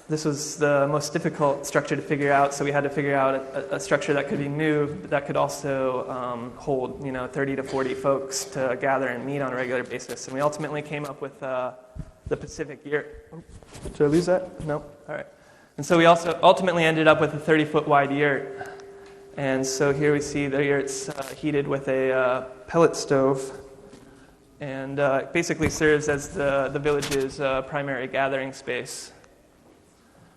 this was the most difficult structure to figure out, so we had to figure out a structure that could be moved, that could also hold 30 to 40 folks to gather and meet on a regular basis. And we ultimately came up with the Pacific yurt. Did I lose that? No? All right. And so we also ultimately ended up with a 30-foot wide yurt. And so here we see the yurt's heated with a pellet stove, and basically serves as the village's primary gathering space.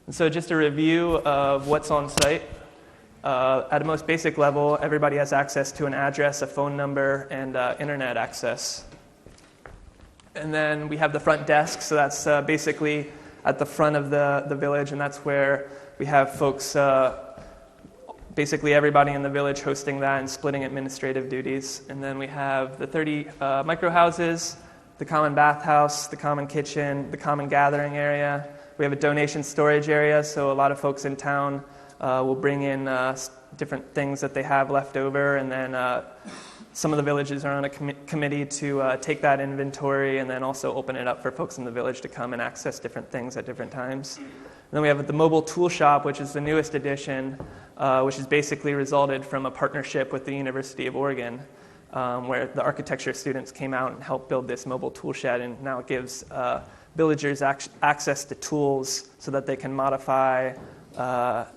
And so just a review of what's on site. At a most basic level, everybody has access to an address, a phone number, and internet access. And then we have the front desk, so that's basically at the front of the village, and that's where we have folks, basically everybody in the village hosting that and splitting administrative duties. And then we have the 30 micro houses, the common bathhouse, the common kitchen, the common gathering area, We have a donation storage area, so a lot of folks in town will bring in different things that they have left over, and then some of the villages are on a committee to take that inventory and then also open it up for folks in the village to come and access different things at different times. And then we have the mobile tool shop, which is the newest addition, which has basically resulted from a partnership with the University of Oregon, where the architecture students came out and helped build this mobile tool shed, and now it gives villagers access to tools so that they can modify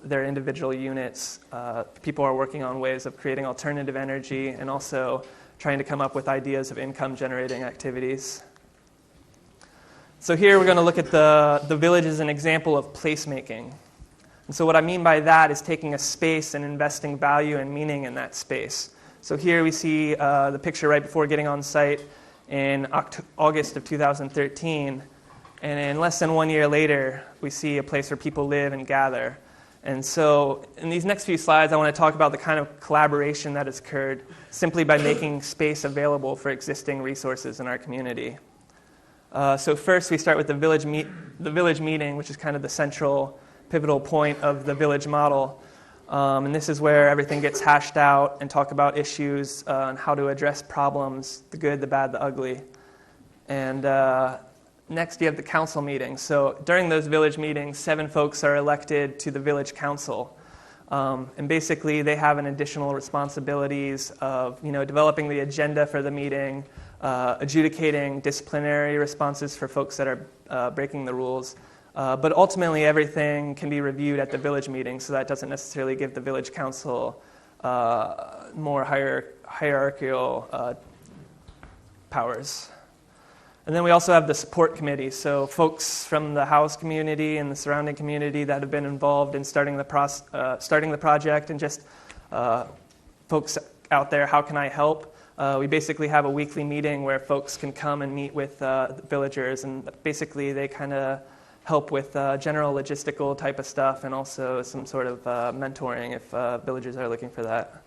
their individual units. People are working on ways of creating alternative energy and also trying to come up with ideas of income-generating activities. So here we're going to look at the village as an example of placemaking. And so what I mean by that is taking a space and investing value and meaning in that space. So here we see the picture right before getting on site in August of 2013. And in less than 1 year later, we see a place where people live and gather. And so in these next few slides, I want to talk about the kind of collaboration that has occurred simply by making space available for existing resources in our community. So first, we start with the village meeting, which is kind of the central, pivotal point of the village model. And this is where everything gets hashed out and talk about issues and how to address problems, the good, the bad, the ugly. And next, you have the council meeting. So during those village meetings, 7 folks are elected to the village council. And basically, they have an additional responsibilities of developing the agenda for the meeting, adjudicating disciplinary responses for folks that are breaking the rules. But ultimately, everything can be reviewed at the village meeting, so that doesn't necessarily give the village council more hierarchical powers. And then we also have the support committee, so folks from the house community and the surrounding community that have been involved in starting the project, and just folks out there, how can I help? We basically have a weekly meeting where folks can come and meet with the villagers, and basically they kind of help with general logistical type of stuff and also some sort of mentoring if villagers are looking for that.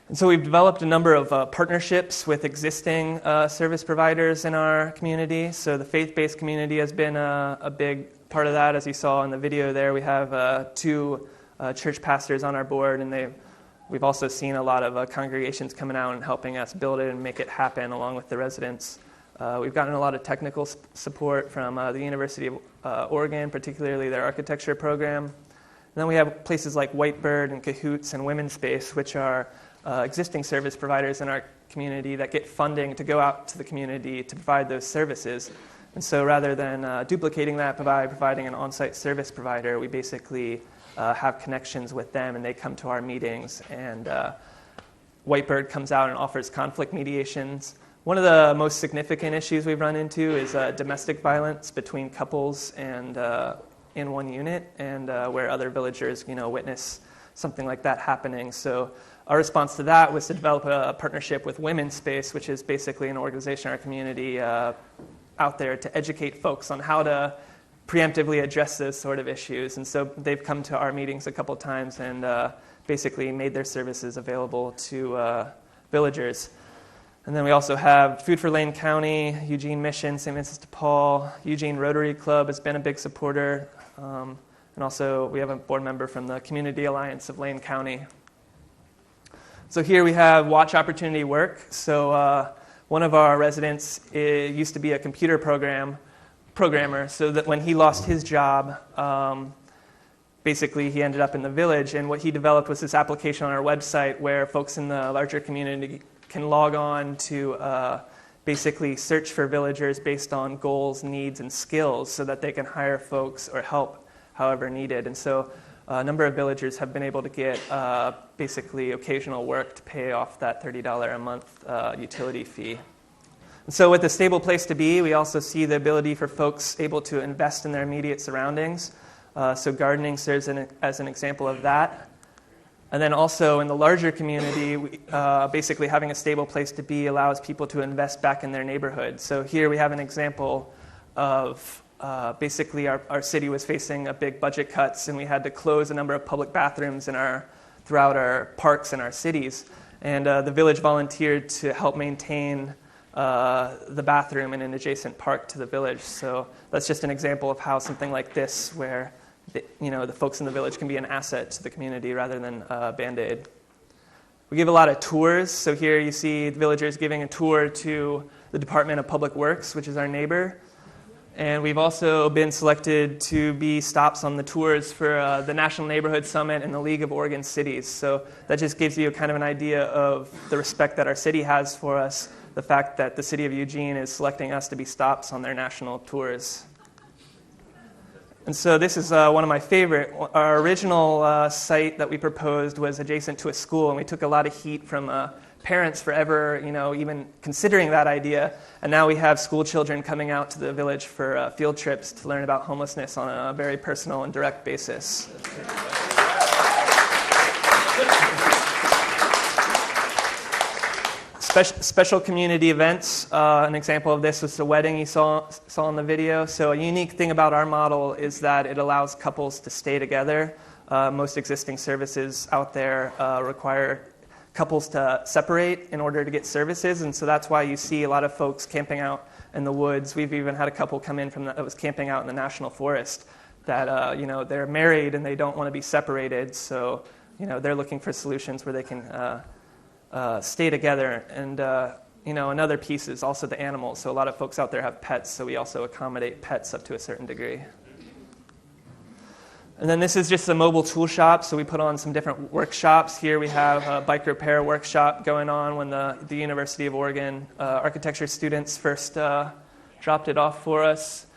And so we've developed a number of partnerships with existing service providers in our community. So the faith-based community has been a big part of that. As you saw in the video there, we have 2 church pastors on our board, and we've also seen a lot of congregations coming out and helping us build it and make it happen along with the residents. We've gotten a lot of technical support from the University of Oregon, particularly their architecture program. And then we have places like Whitebird and Cahoots and Women's Space, which are existing service providers in our community that get funding to go out to the community to provide those services. And so rather than duplicating that by providing an on-site service provider, we basically have connections with them, and they come to our meetings. And Whitebird comes out and offers conflict mediations. One of the most significant issues we've run into is domestic violence between couples and in one unit, and where other villagers, witness something like that happening. So our response to that was to develop a partnership with Women's Space, which is basically an organization in our community out there to educate folks on how to preemptively address those sort of issues. And so they've come to our meetings a couple times and basically made their services available to villagers. And then we also have Food for Lane County, Eugene Mission, St. Vincent de Paul, Eugene Rotary Club has been a big supporter. And also we have a board member from the Community Alliance of Lane County. So here we have Watch Opportunity Work. So one of our residents used to be a computer programmer, so that when he lost his job, basically he ended up in the village. And what he developed was this application on our website where folks in the larger community can log on to basically search for villagers based on goals, needs, and skills so that they can hire folks or help however needed. And so a number of villagers have been able to get basically occasional work to pay off that $30 a month utility fee. And so with a stable place to be, we also see the ability for folks able to invest in their immediate surroundings. So gardening serves as an example of that. And then also in the larger community, basically having a stable place to be allows people to invest back in their neighborhood. So here we have an example of basically our city was facing a big budget cuts, and we had to close a number of public bathrooms throughout our parks and our cities. And the village volunteered to help maintain the bathroom in an adjacent park to the village. So that's just an example of how something like this, where the folks in the village can be an asset to the community rather than a Band-Aid. We give a lot of tours. So here you see villagers giving a tour to the Department of Public Works, which is our neighbor. And we've also been selected to be stops on the tours for the National Neighborhood Summit and the League of Oregon Cities. So that just gives you kind of an idea of the respect that our city has for us, the fact that the city of Eugene is selecting us to be stops on their national tours. And so this is one of my favorite. Our original site that we proposed was adjacent to a school, and we took a lot of heat from parents for ever, even considering that idea. And now we have school children coming out to the village for field trips to learn about homelessness on a very personal and direct basis. Special community events. An example of this was the wedding you saw in the video. So a unique thing about our model is that it allows couples to stay together. Most existing services out there require couples to separate in order to get services, and so that's why you see a lot of folks camping out in the woods. We've even had a couple come in that was camping out in the national forest that they're married and they don't want to be separated, so they're looking for solutions where they can stay together. And another piece is also the animals. So a lot of folks out there have pets, so we also accommodate pets up to a certain degree. And then this is just a mobile tool shop, so we put on some different workshops. Here we have a bike repair workshop going on when the University of Oregon architecture students first dropped it off for us.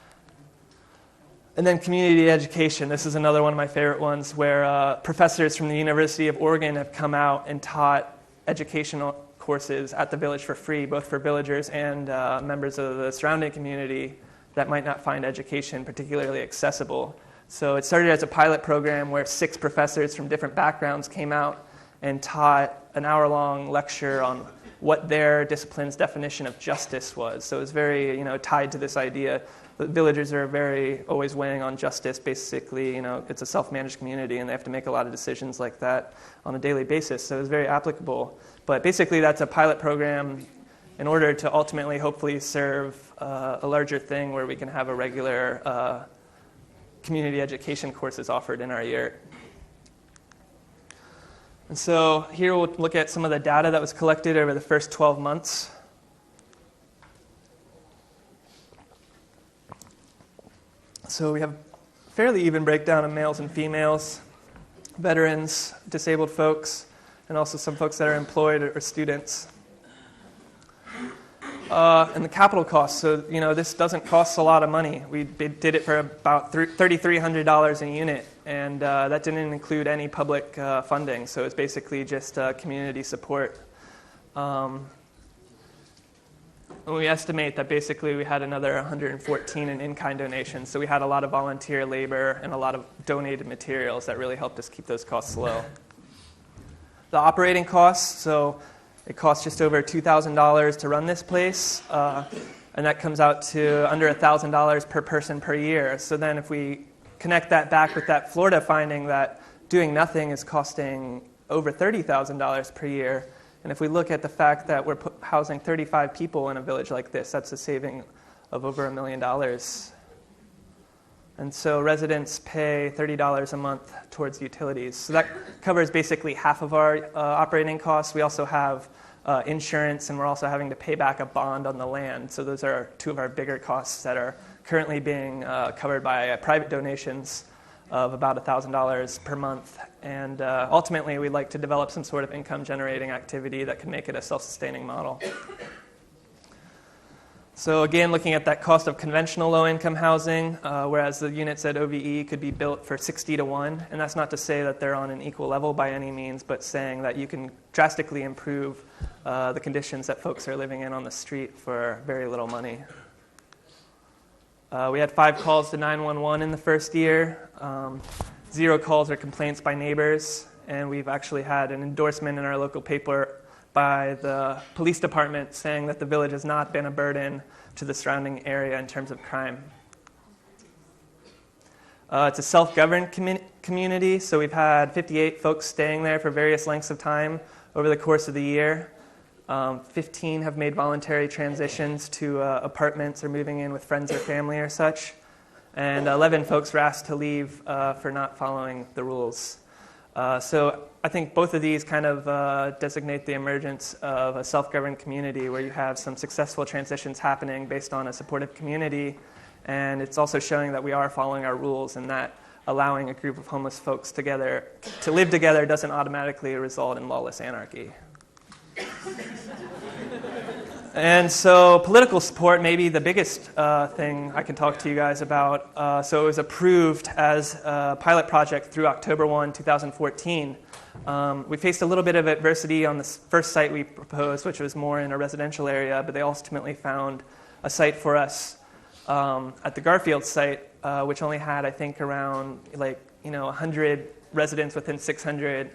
And then community education. This is another one of my favorite ones, where professors from the University of Oregon have come out and taught educational courses at the village for free, both for villagers and members of the surrounding community that might not find education particularly accessible. So it started as a pilot program where 6 professors from different backgrounds came out and taught an hour-long lecture on what their discipline's definition of justice was. So it was very, tied to this idea that villagers are always weighing on justice. Basically, it's a self-managed community and they have to make a lot of decisions like that on a daily basis. So it was very applicable. But basically, that's a pilot program in order to ultimately, hopefully, serve a larger thing where we can have a regular community education courses offered in our year. And so here we'll look at some of the data that was collected over the first 12 months. So we have a fairly even breakdown of males and females, veterans, disabled folks, and also some folks that are employed or students. And the capital costs. So, this doesn't cost a lot of money. We did it for about $3,300 a unit, and that didn't include any public funding. So it's basically just community support. And we estimate that basically we had another 114 in in-kind donations. So we had a lot of volunteer labor and a lot of donated materials that really helped us keep those costs low. The operating costs, so it costs just over $2,000 to run this place, and that comes out to under $1,000 per person per year. So then if we connect that back with that Florida finding that doing nothing is costing over $30,000 per year, and if we look at the fact that we're housing 35 people in a village like this, that's a saving of over $1 million. And so residents pay $30 a month towards utilities. So that covers basically half of our operating costs. We also have insurance, and we're also having to pay back a bond on the land. So those are 2 of our bigger costs that are currently being covered by private donations of about $1,000 per month. And ultimately, we'd like to develop some sort of income-generating activity that can make it a self-sustaining model. So again, looking at that cost of conventional low-income housing, whereas the units at OVE could be built for 60 to 1, and that's not to say that they're on an equal level by any means, but saying that you can drastically improve the conditions that folks are living in on the street for very little money. We had 5 calls to 911 in the first year, 0 calls or complaints by neighbors, and we've actually had an endorsement in our local paper by the police department saying that the village has not been a burden to the surrounding area in terms of crime. It's a self-governed community, so we've had 58 folks staying there for various lengths of time over the course of the year. 15 have made voluntary transitions to apartments or moving in with friends or family or such. And 11 folks were asked to leave for not following the rules. So I think both of these kind of designate the emergence of a self-governed community where you have some successful transitions happening based on a supportive community. And it's also showing that we are following our rules and that allowing a group of homeless folks together to live together doesn't automatically result in lawless anarchy. And so political support may be the biggest thing I can talk to you guys about. So it was approved as a pilot project through October 1, 2014. We faced a little bit of adversity on the first site we proposed, which was more in a residential area, but they ultimately found a site for us at the Garfield site, which only had, I think, around 100 residents within 600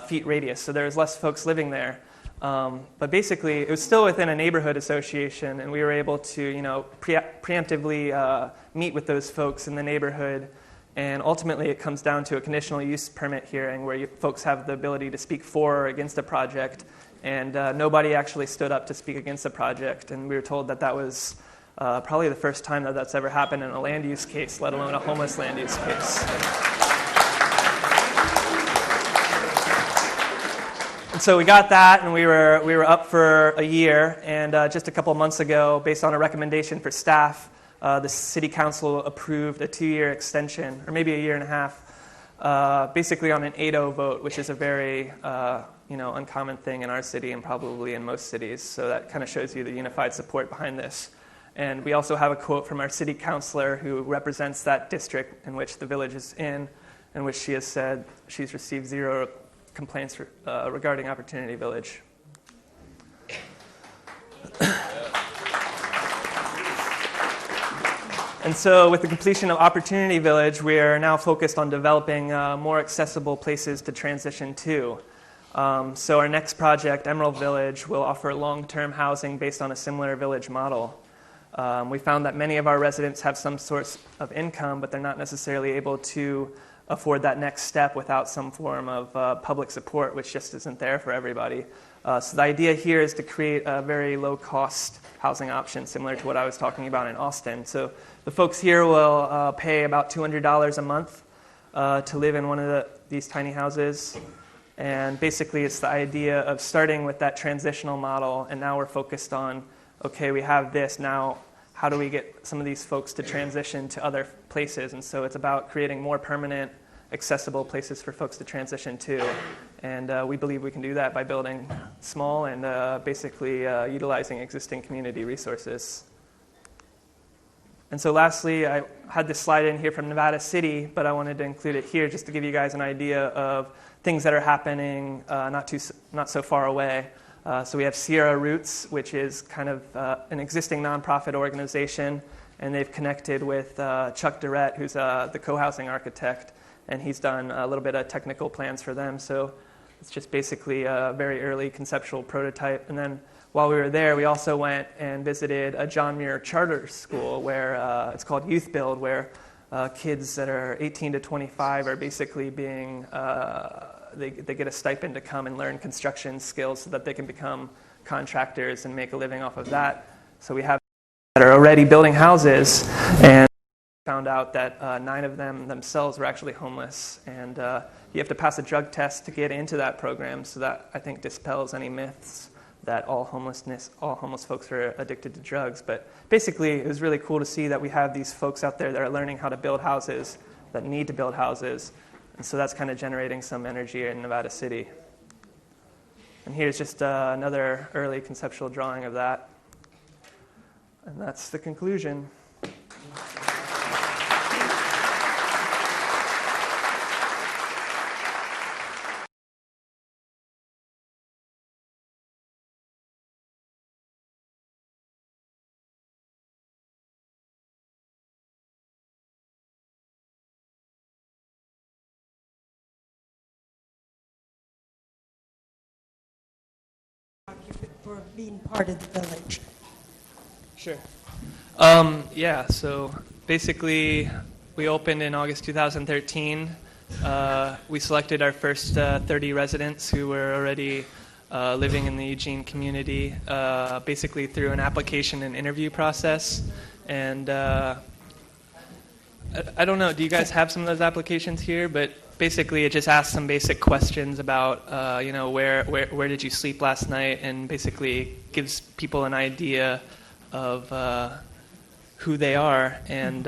feet radius. So there was less folks living there. But basically, it was still within a neighborhood association, and we were able to, preemptively meet with those folks in the neighborhood. And ultimately, it comes down to a conditional use permit hearing where folks have the ability to speak for or against a project. And nobody actually stood up to speak against the project. And we were told that that was probably the first time that that's ever happened in a land use case, let alone a homeless land use case. So we got that, and we were up for a year. And just a couple of months ago, based on a recommendation for staff, the city council approved a 2-year extension, or maybe a year and a half, basically on an 8-0 vote, which is a very uncommon thing in our city and probably in most cities. So that kind of shows you the unified support behind this. And we also have a quote from our city councilor who represents that district in which the village is in which she has said she's received 0 complaints regarding Opportunity Village. And so with the completion of Opportunity Village, we are now focused on developing more accessible places to transition to. So our next project, Emerald Village, will offer long-term housing based on a similar village model. We found that many of our residents have some source of income, but they're not necessarily able to afford that next step without some form of public support, which just isn't there for everybody. So the idea here is to create a very low-cost housing option, similar to what I was talking about in Austin. So the folks here will pay about $200 a month to live in one of these tiny houses. And basically, it's the idea of starting with that transitional model, and now we're focused on, okay, we have this, now how do we get some of these folks to transition to other places? And so it's about creating more permanent, accessible places for folks to transition to. And we believe we can do that by building small and basically utilizing existing community resources. And so lastly, I had this slide in here from Nevada City, but I wanted to include it here just to give you guys an idea of things that are happening not so far away. So we have Sierra Roots, which is kind of an existing nonprofit organization, and they've connected with Chuck Durrett, who's the co-housing architect, and he's done a little bit of technical plans for them. So it's just basically a very early conceptual prototype. And then while we were there, we also went and visited a John Muir charter school where it's called Youth Build, where kids that are 18 to 25 are basically being they get a stipend to come and learn construction skills so that they can become contractors and make a living off of that. So we have that are already building houses, and found out that 9 of them themselves were actually homeless. And you have to pass a drug test to get into that program, so that I think dispels any myths that all homeless folks are addicted to drugs. But basically, it was really cool to see that we have these folks out there that are learning how to build houses, that need to build houses. And so that's kind of generating some energy in Nevada City. And here's just another early conceptual drawing of that. And that's the conclusion. For being part of the village. Sure. So basically, we opened in August 2013. We selected our first 30 residents who were already living in the Eugene community, basically through an application and interview process. And I don't know, do you guys have some of those applications here? But basically it just asks some basic questions about, where did you sleep last night, and basically gives people an idea of who they are. And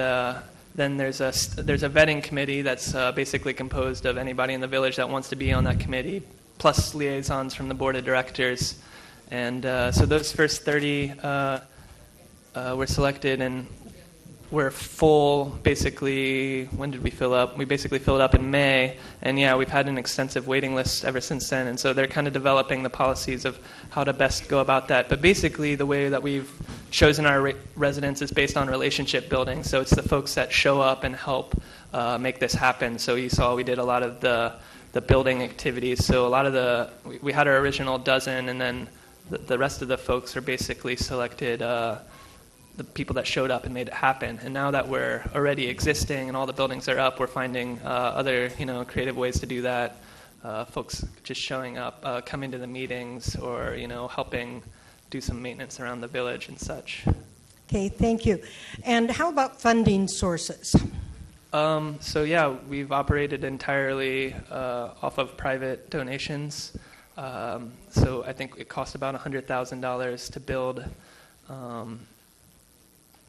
then there's a vetting committee that's basically composed of anybody in the village that wants to be on that committee, plus liaisons from the board of directors. And so those first 30 were selected, and we're full basically. When did we fill up? We basically filled up in May, and yeah, we've had an extensive waiting list ever since then. And so they're kind of developing the policies of how to best go about that. But basically, the way that we've chosen our residents is based on relationship building. So it's the folks that show up and help make this happen. So you saw we did a lot of the building activities. So a lot of we had our original dozen, and then the rest of the folks are basically selected. The people that showed up and made it happen. And now that we're already existing and all the buildings are up, we're finding other creative ways to do that. Folks just showing up, coming to the meetings, or helping do some maintenance around the village and such. Okay, thank you. And how about funding sources? So yeah, we've operated entirely off of private donations. So I think it cost about $100,000 to build.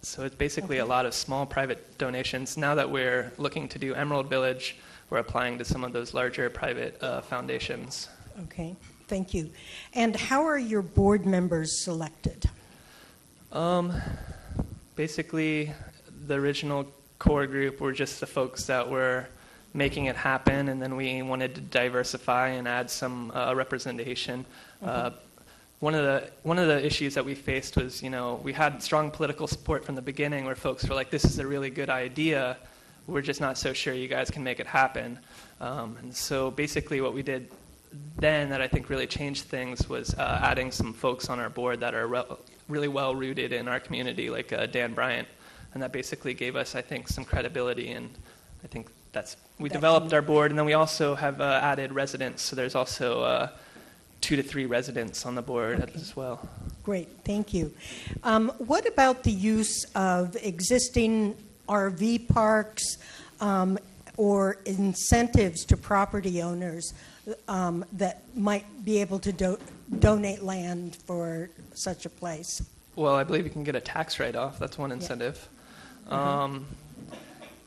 So it's basically a lot of small private donations. Now that we're looking to do Emerald Village, we're applying to some of those larger private foundations. Okay, thank you. And how are your board members selected? Basically, the original core group were just the folks that were making it happen, and then we wanted to diversify and add some representation. One of the issues that we faced was, we had strong political support from the beginning, where folks were like, "This is a really good idea. We're just not so sure you guys can make it happen." And so basically, what we did then that I think really changed things was adding some folks on our board that are really well rooted in our community, like Dan Bryant, and that basically gave us, I think, some credibility. And I think we developed our board, and then we also have added residents. So there's also 2 to 3 residents on the board as well. Great, thank you. What about the use of existing RV parks or incentives to property owners that might be able to donate land for such a place? Well, I believe you can get a tax write-off. That's one incentive. Mm-hmm.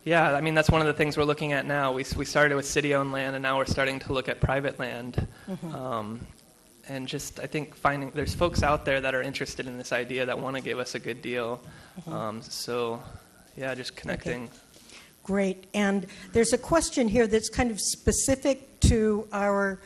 Yeah, I mean, that's one of the things we're looking at now. We started with city-owned land, and now we're starting to look at private land. Mm-hmm. And just, I think, finding there's folks out there that are interested in this idea that want to give us a good deal. Mm-hmm. So, yeah, just connecting. Okay. Great. And there's a question here that's kind of specific to our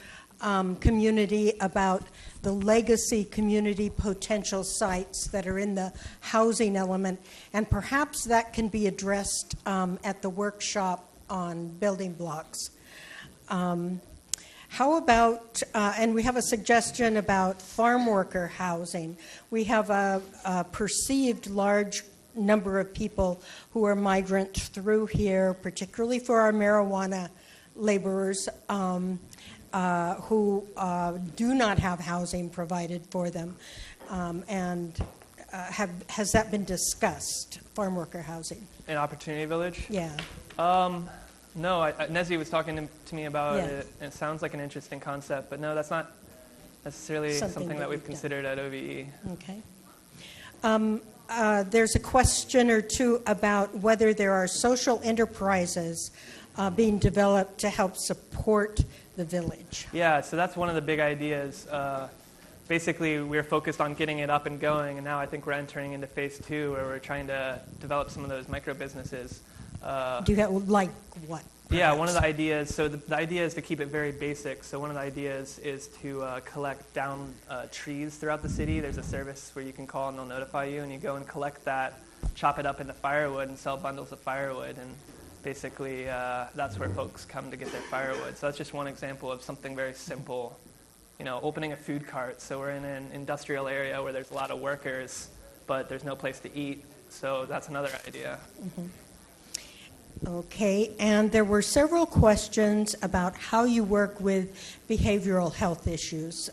community about the legacy community potential sites that are in the housing element. And perhaps that can be addressed at the workshop on building blocks. How about, and we have a suggestion about farm worker housing. We have a perceived large number of people who are migrant through here, particularly for our marijuana laborers who do not have housing provided for them. Has that been discussed, farm worker housing? In Opportunity Village? Yeah. No, Nezzy was talking to me about it, and it sounds like an interesting concept, but no, that's not necessarily something that we've considered at OVE. Okay. There's a question or two about whether there are social enterprises being developed to help support the village. Yeah, so that's one of the big ideas. Basically, we're focused on getting it up and going, and now I think we're entering into phase 2, where we're trying to develop some of those micro businesses. Do you have, like what? Yeah, one of the ideas, so the idea is to keep it very basic. So one of the ideas is to collect down trees throughout the city. There's a service where you can call and they'll notify you, and you go and collect that, chop it up into firewood, and sell bundles of firewood. And basically, that's where folks come to get their firewood. So that's just one example of something very simple. Opening a food cart. So we're in an industrial area where there's a lot of workers, but there's no place to eat. So that's another idea. Mm-hmm. Okay, and there were several questions about how you work with behavioral health issues,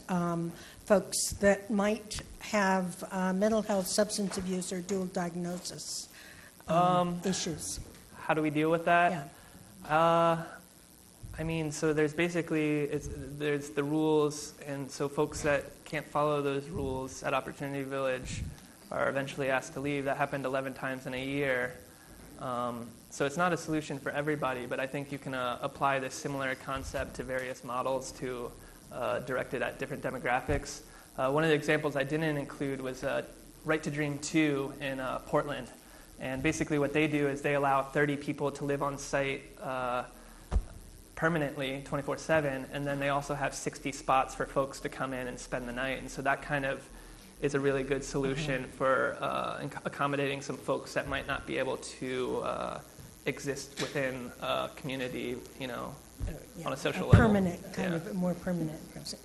folks that might have mental health, substance abuse, or dual diagnosis issues. How do we deal with that? Yeah. I mean, so there's basically, there's the rules, and so folks that can't follow those rules at Opportunity Village are eventually asked to leave. That happened 11 times in a year. So it's not a solution for everybody, but I think you can apply this similar concept to various models to direct it at different demographics. One of the examples I didn't include was Right to Dream 2 in Portland. And basically what they do is they allow 30 people to live on site permanently, 24/7, and then they also have 60 spots for folks to come in and spend the night. And so that kind of is a really good solution for accommodating some folks that might not be able to exist within a community, you know, on a social level. Permanent, kind of a more permanent person.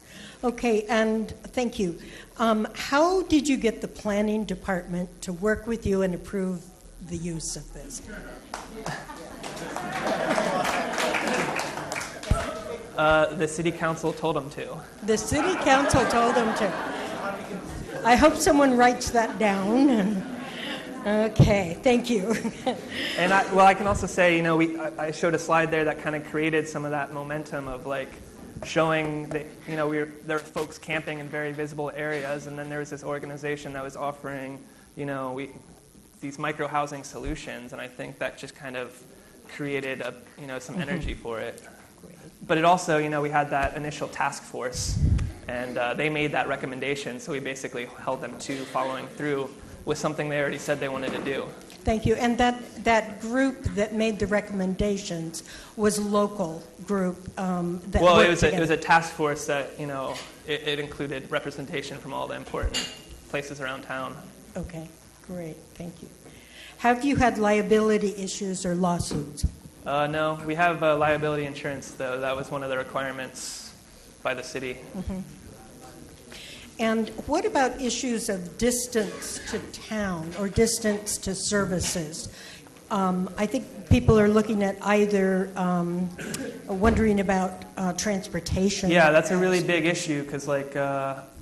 Okay, and thank you. How did you get the planning department to work with you and approve the use of this? The city council told them to. The city council told them to. I hope someone writes that down. Okay, thank you. And I can also say, you know, I showed a slide there that kind of created some of that momentum of like showing that, you know, there were folks camping in very visible areas, and then there was this organization that was offering, you know, these micro housing solutions, and I think that just kind of created some energy for it. But it also, you know, we had that initial task force, and they made that recommendation, so we basically held them to following through with something they already said they wanted to do. Thank you. And that group that made the recommendations was a local group that Well, worked it was a task force that, you know, it included representation from all the important places around town. Okay, great. Thank you. Have you had liability issues or lawsuits? No, we have liability insurance, though. That was one of the requirements by the city. Mm-hmm. And what about issues of distance to town or distance to services? I think people are looking at either wondering about transportation. Yeah, that's a really big issue because, like,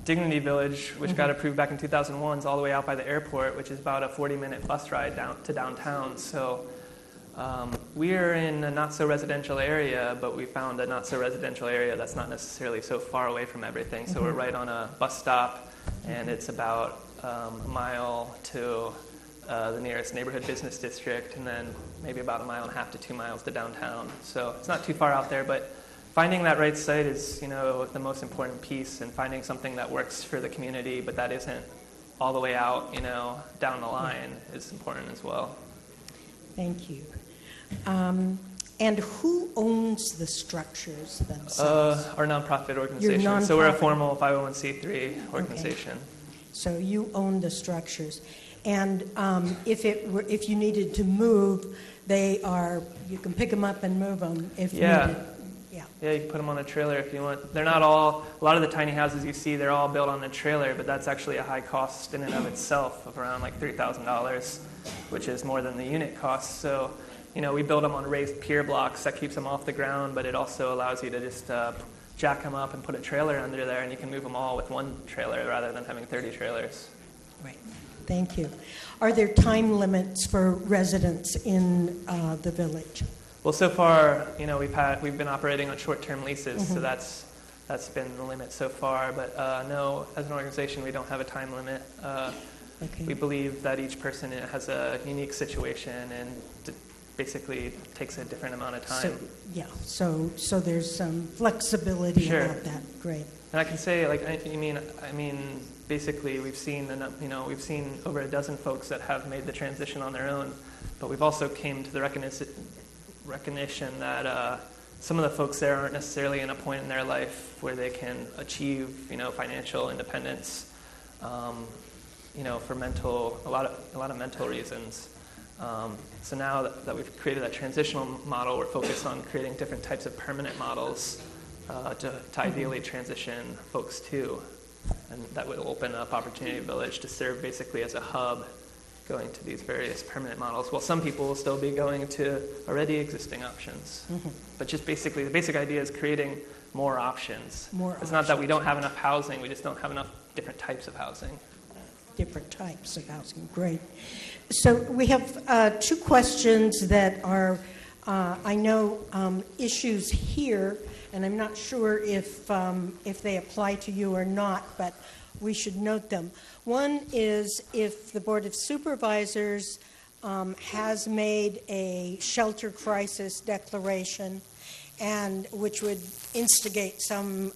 Dignity Village, which got approved back in 2001, is all the way out by the airport, which is about a 40-minute bus ride down to downtown. So we are in a not-so-residential area, but we found a not-so-residential area that's not necessarily so far away from everything. So we're right on a bus stop, and it's about a mile to the nearest neighborhood business district, and then maybe about 1.5 miles to 2 miles to downtown. So it's not too far out there, but finding that right site is, you know, the most important piece, and finding something that works for the community, but that isn't all the way out, you know, down the line is important as well. Thank you. And who owns the structures themselves? Our nonprofit organization. So we're a formal 501c3 organization. Okay. So you own the structures. And if you needed to move, you can pick them up and move them if needed. Yeah, you can put them on a trailer if you want. They're not all, a lot of the tiny houses you see, they're all built on a trailer, but that's actually a high cost in and of itself of around like $3,000, which is more than the unit cost. So, you know, we build them on raised pier blocks that keeps them off the ground, but it also allows you to just jack them up and put a trailer under there, and you can move them all with one trailer rather than having 30 trailers. Right. Thank you. Are there time limits for residents in the village? Well, so far, you know, we've been operating on short-term leases, so that's been the limit so far. But no, as an organization, we don't have a time limit. Okay. We believe that each person has a unique situation and basically takes a different amount of time. So there's some flexibility Sure. about that. Great. And I can say, like, I mean, basically, we've seen over a dozen folks that have made the transition on their own, but we've also came to the recognition that some of the folks there aren't necessarily in a point in their life where they can achieve, you know, financial independence, you know, for a lot of mental reasons. So now that we've created that transitional model, we're focused on creating different types of permanent models to ideally transition folks to, and that would open up Opportunity Village to serve basically as a hub going to these various permanent models. Well, some people will still be going to already existing options. But just basically, the basic idea is creating more options. It's not that we don't have enough housing, we just don't have enough different types of housing. Different types of housing, great. So we have two questions that are, I know, issues here, and I'm not sure if they apply to you or not, but we should note them. One is if the Board of Supervisors has made a shelter crisis declaration, and which would instigate some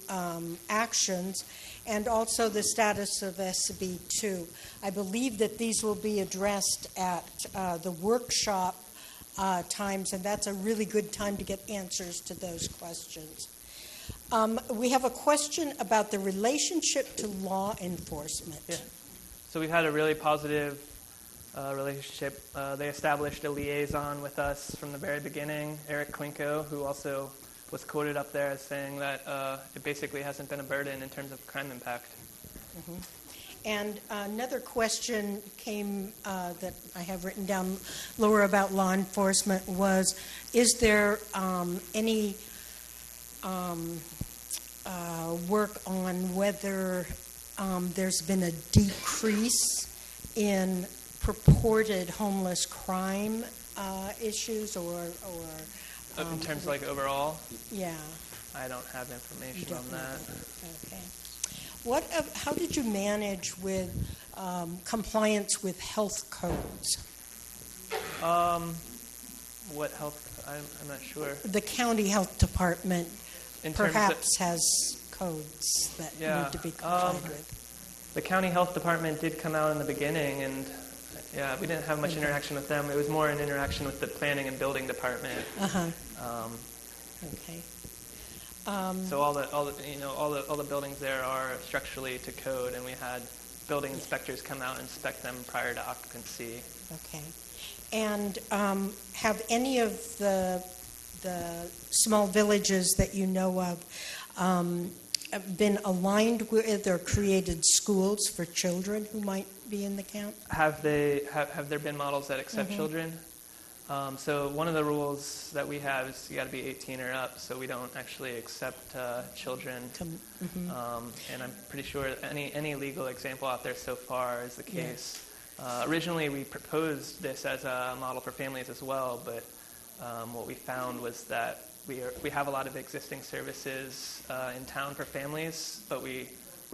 actions, and also the status of SB2. I believe that these will be addressed at the workshop times, and that's a really good time to get answers to those questions. We have a question about the relationship to law enforcement. Yeah. So we've had a really positive relationship. They established a liaison with us from the very beginning, Eric Klinko, who also was quoted up there as saying that it basically hasn't been a burden in terms of crime impact. Mm-hmm. And another question came that I have written down lower about law enforcement was, is there any work on whether there's been a decrease in purported homeless crime issues or in terms of like overall? Yeah. I don't have information on that. Okay. How did you manage with compliance with health codes? What health? I'm not sure. The county health department perhaps of, has codes that need to be complied with. The county health department did come out in the beginning, and yeah, we didn't have much interaction with them. It was more an interaction with the planning and building department. Okay. So all the buildings there are structurally to code, and we had building inspectors come out and inspect them prior to occupancy. Okay. And have any of the small villages that you know of been aligned with or created schools for children who might be in the camp? Have there been models that accept children? So one of the rules that we have is you got to be 18 or up, so we don't actually accept children. And I'm pretty sure any legal example out there so far is the case. Originally, we proposed this as a model for families as well, but what we found was that we have a lot of existing services in town for families, but we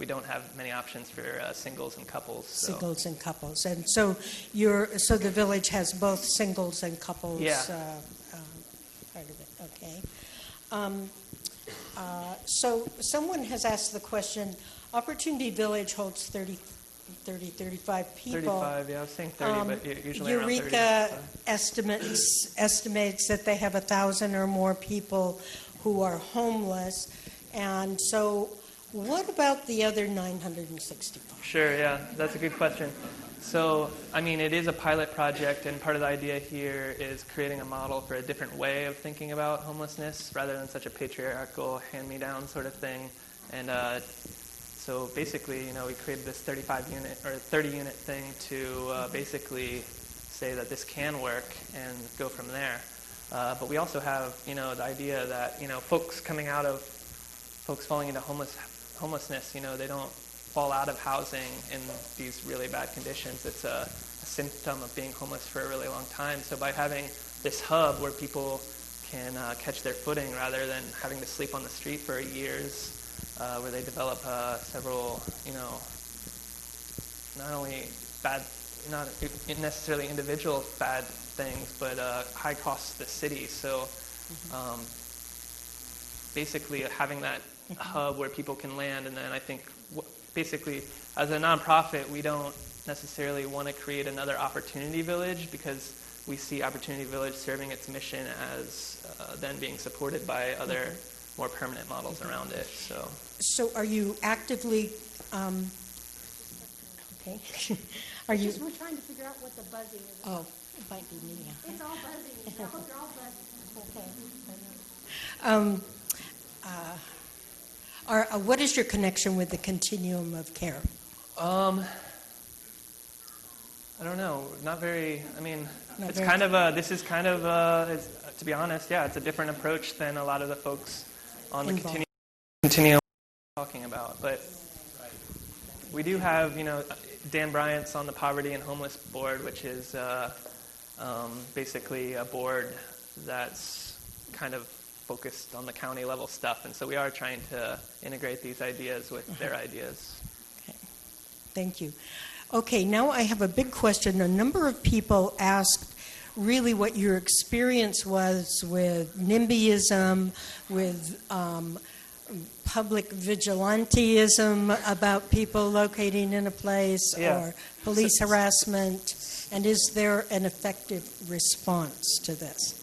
don't have many options for singles and couples. So. Singles and couples, and so the village has both singles and couples. Yeah. Part of it. Okay. So someone has asked the question: Opportunity Village holds 35 people. 35, yeah, I was saying 30, but usually around 30. Eureka estimates that they have 1,000 or more people who are homeless, and so. What about the other 965? Sure, yeah, that's a good question. So, I mean, it is a pilot project, and part of the idea here is creating a model for a different way of thinking about homelessness rather than such a patriarchal hand-me-down sort of thing. And so basically, we created this 35-unit or 30-unit thing to basically say that this can work and go from there. But we also have, the idea that, folks falling into homelessness, they don't fall out of housing in these really bad conditions. It's a symptom of being homeless for a really long time. So by having this hub where people can catch their footing rather than having to sleep on the street for years, where they develop several, not only bad, not necessarily individual bad things, but high costs to the city. So basically having that hub where people can land, and then I think basically as a nonprofit we don't necessarily want to create another Opportunity Village because we see Opportunity Village serving its mission as then being supported by other more permanent models around it. So are you actively okay? Are you? We're trying to figure out what the buzzing is. Oh, it might be me. It's all buzzing. I hope you're all buzzing. Okay. What is your connection with the continuum of care? I don't know. Not very. I mean, Not it's very- kind of this is kind of to be honest, yeah, it's a different approach than a lot of the folks on the Involved. continuum talking about. But we do have, Dan Bryant's on the Poverty and Homeless Board, which is basically a board that's kind of focused on the county level stuff, and so we are trying to integrate these ideas with their ideas. Okay. Thank you. Okay, now I have a big question. A number of people asked really what your experience was with NIMBYism, with public vigilanteism about people locating in a place, Yeah. or police harassment, and is there an effective response to this?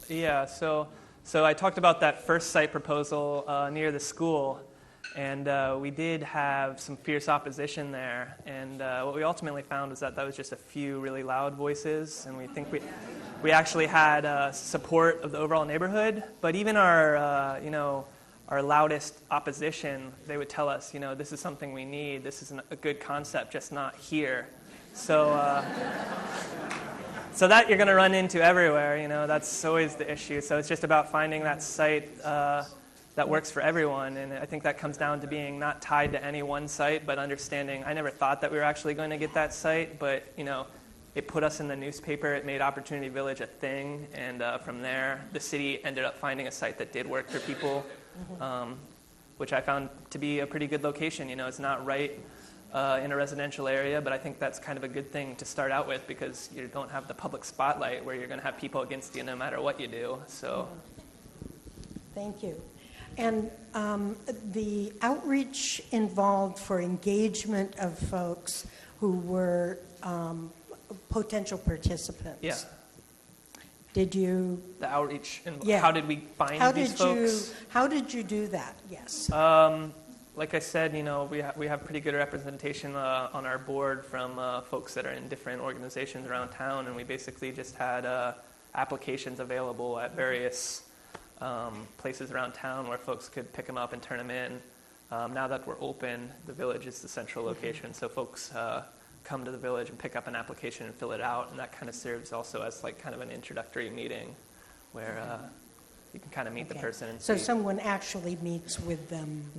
Yeah, so I talked about that first site proposal near the school, and we did have some fierce opposition there. And what we ultimately found was that was just a few really loud voices, and we think we actually had support of the overall neighborhood. But even our loudest opposition, they would tell us, this is something we need. This is a good concept, just not here. So. So that you're going to run into everywhere, that's always the issue. So it's just about finding that site that works for everyone. And I think that comes down to being not tied to any one site, but understanding, I never thought that we were actually going to get that site, but, it put us in the newspaper. It made Opportunity Village a thing. And from there, the city ended up finding a site that did work for people, which I found to be a pretty good location. It's not right in a residential area, but I think that's kind of a good thing to start out with because you don't have the public spotlight where you're going to have people against you no matter what you do. So, Thank you. And the outreach involved for engagement of folks who were potential participants. yeah, Did you? the outreach and Yeah. how did we find these folks? How did you do that? Yes. Like I said, we have pretty good representation on our board from folks that are in different organizations around town, and we basically just had applications available at various places around town where folks could pick them up and turn them in. Now that we're open, the village is the central location, so folks come to the village and pick up an application and fill it out, and that kind of serves also as like kind of an introductory meeting where you can kind of meet the person and So see. someone actually meets with them.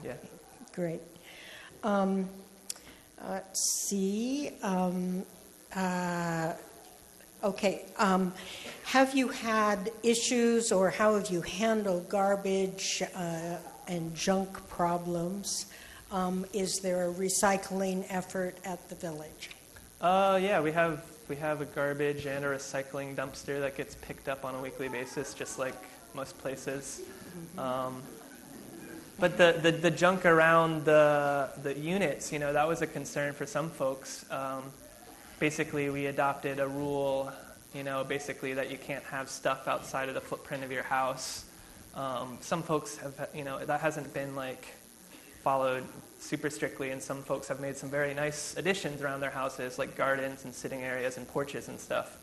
Yeah. Great. Let's see. Okay. Have you had issues, or how have you handled garbage and junk problems? Is there a recycling effort at the village? Yeah, we have a garbage and a recycling dumpster that gets picked up on a weekly basis, just like most places. But the junk around the units, that was a concern for some folks. Basically, we adopted a rule, basically that you can't have stuff outside of the footprint of your house. Some folks have, that hasn't been followed super strictly, and some folks have made some very nice additions around their houses, like gardens and sitting areas and porches and stuff.